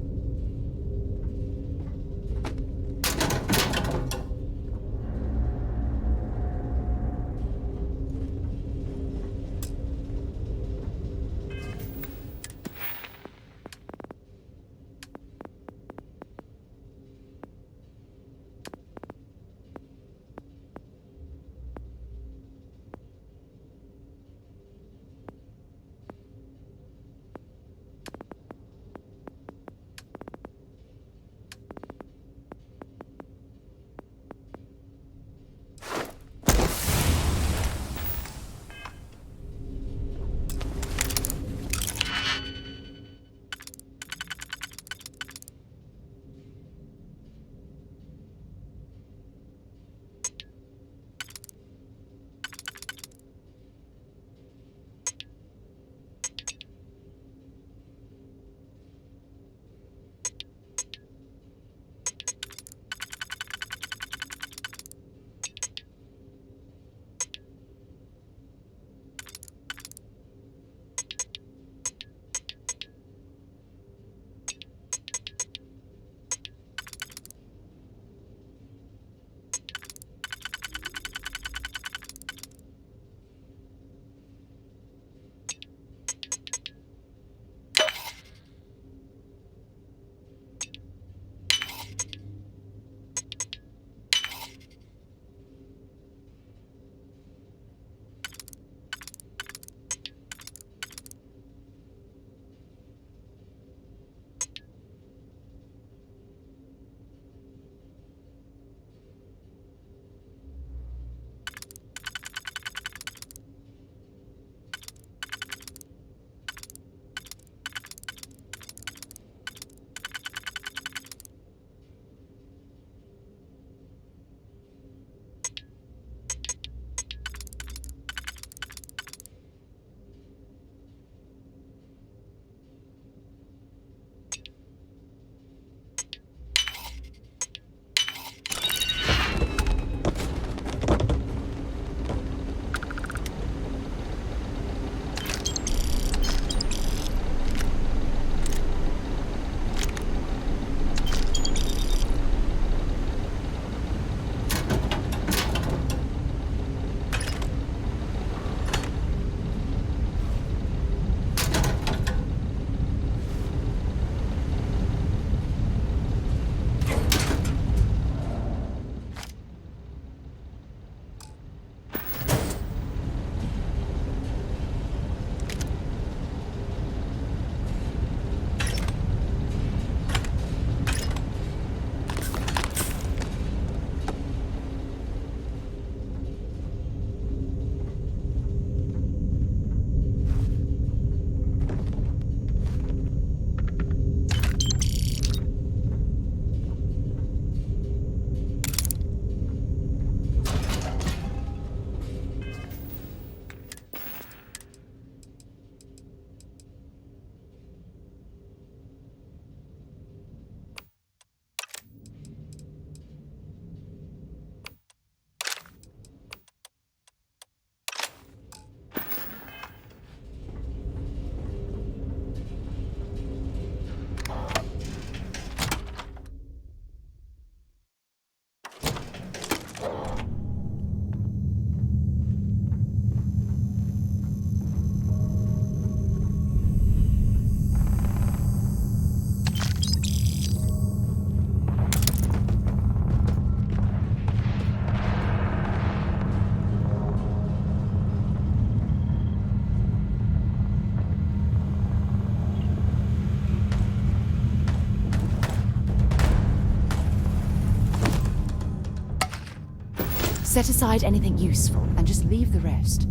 Set aside anything useful and just leave the rest.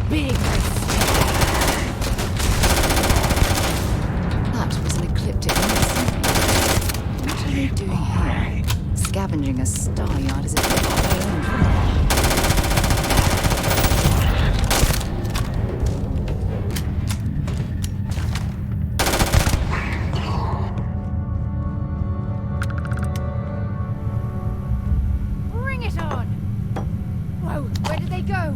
Big That was an ecliptic mess. What are they doing here? Scavenging a star yard as if they were their own problem. Bring it on! Whoa, where did they go?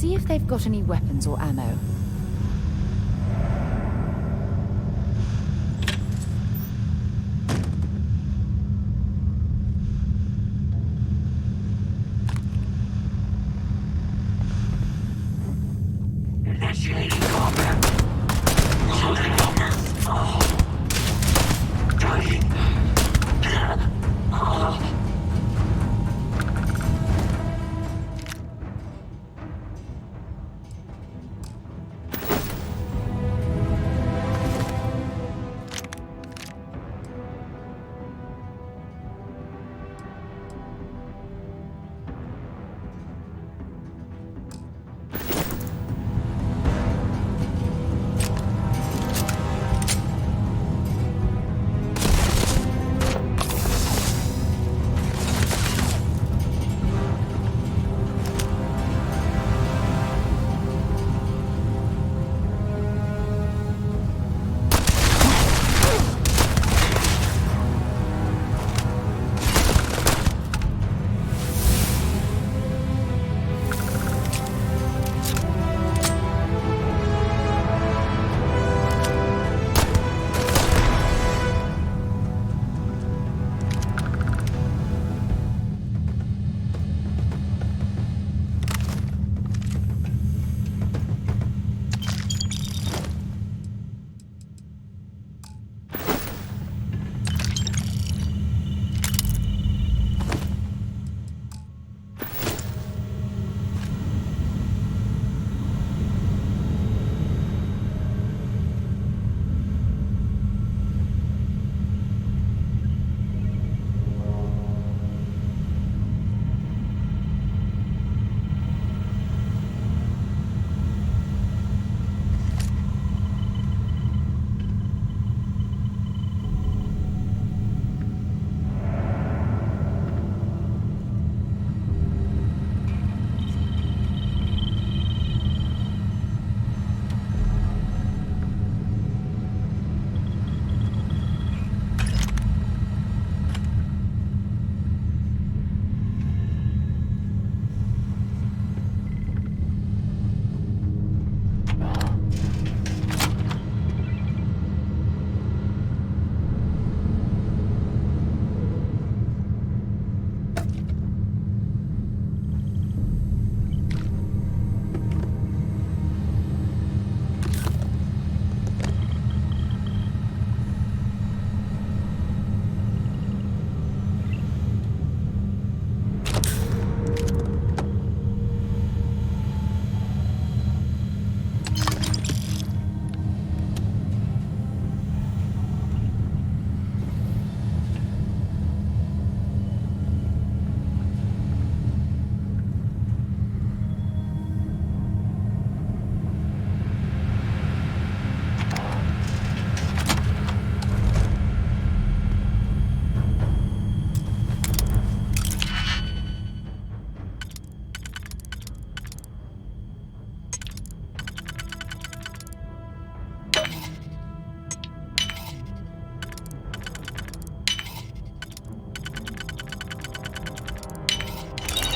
see if they've got any weapons or ammo.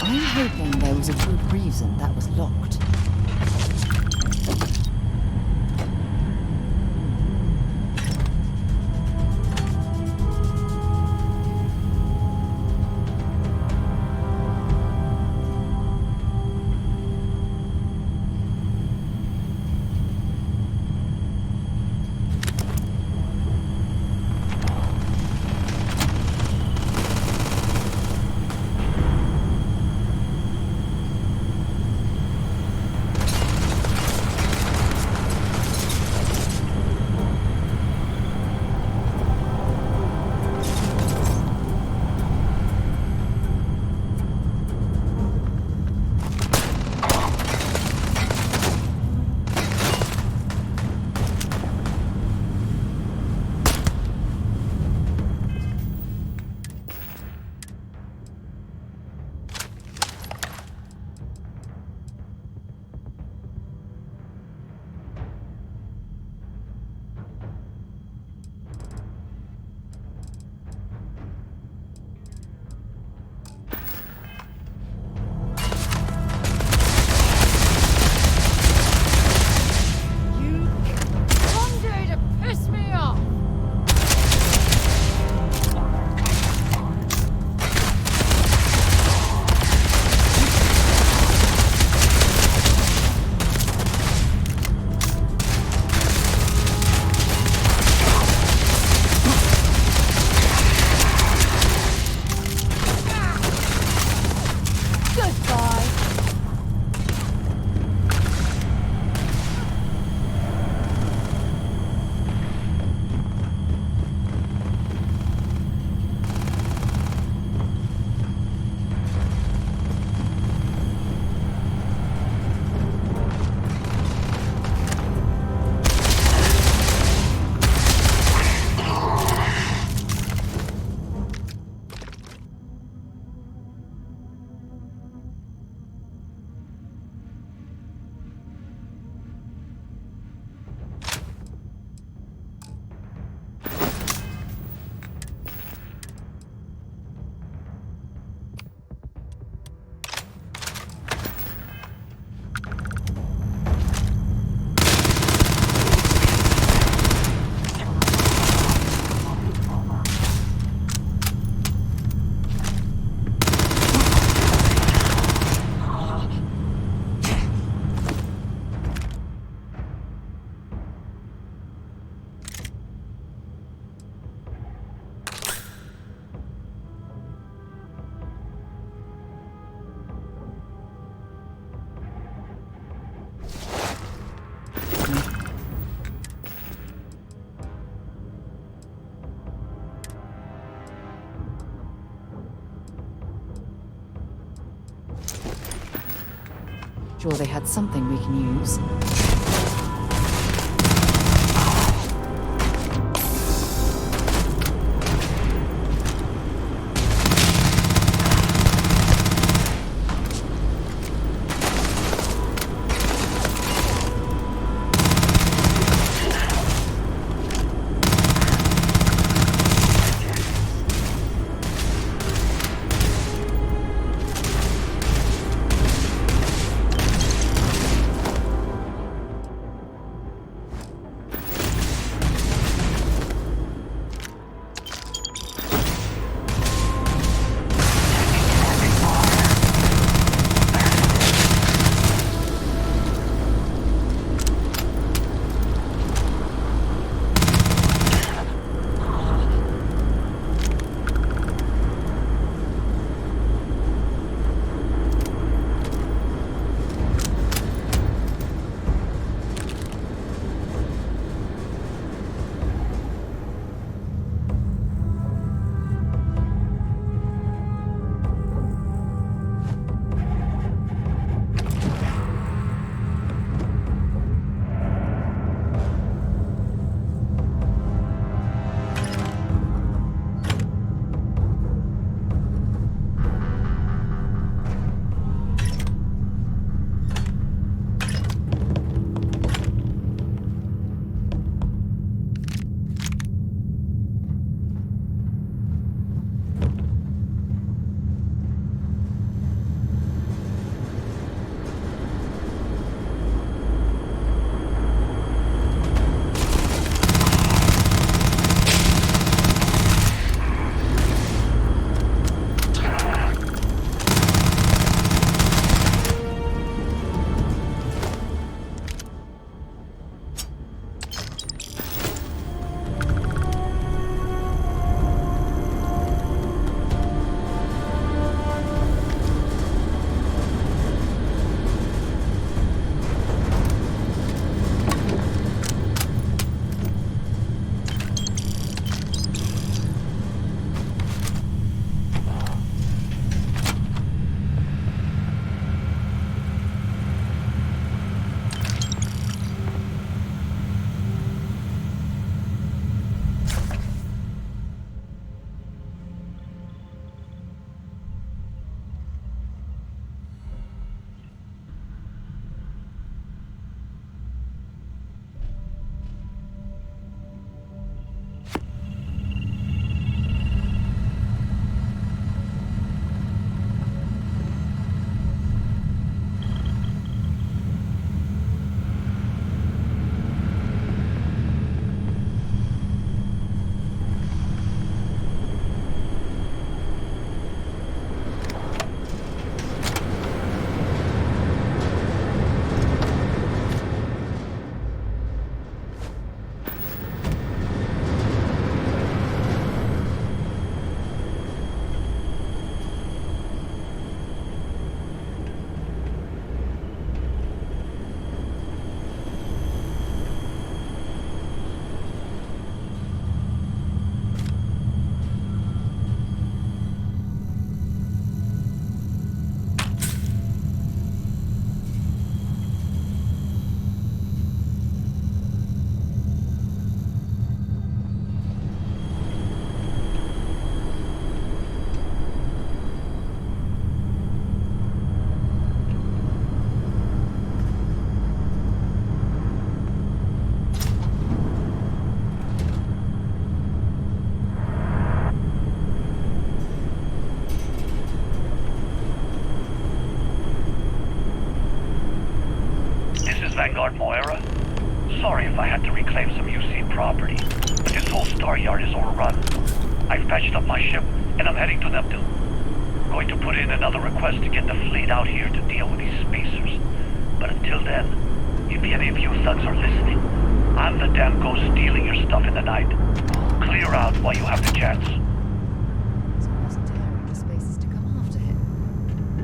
I'm hoping there was a good reason that was locked. sure they had something we can use. Vanguard Moira. Sorry if I had to reclaim some UC property, but this whole star yard is overrun. I've patched up my ship, and I'm heading to Neptune. Going to put in another request to get the fleet out here to deal with these spacers. But until then, if any of you thugs are listening, I'm the damn ghost stealing your stuff in the night. Clear out while you have the chance. Daring the spacers to come after him.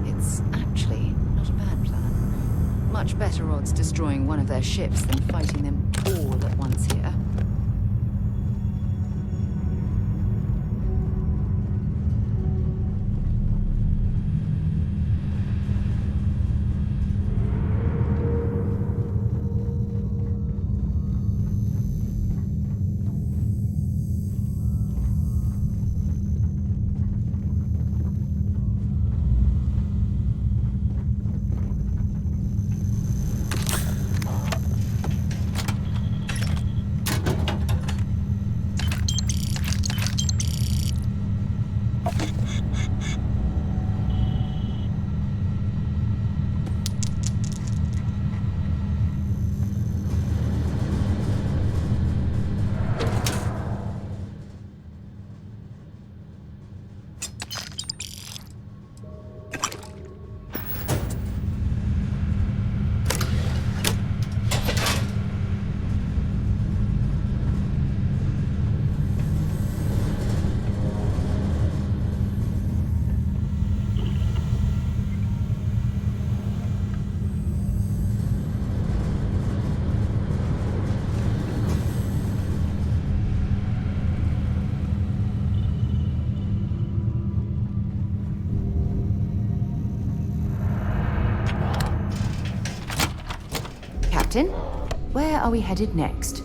It's actually not a bad plan. Much better odds destroying one of their ships than fighting them all at once here. Captain, where are we headed next?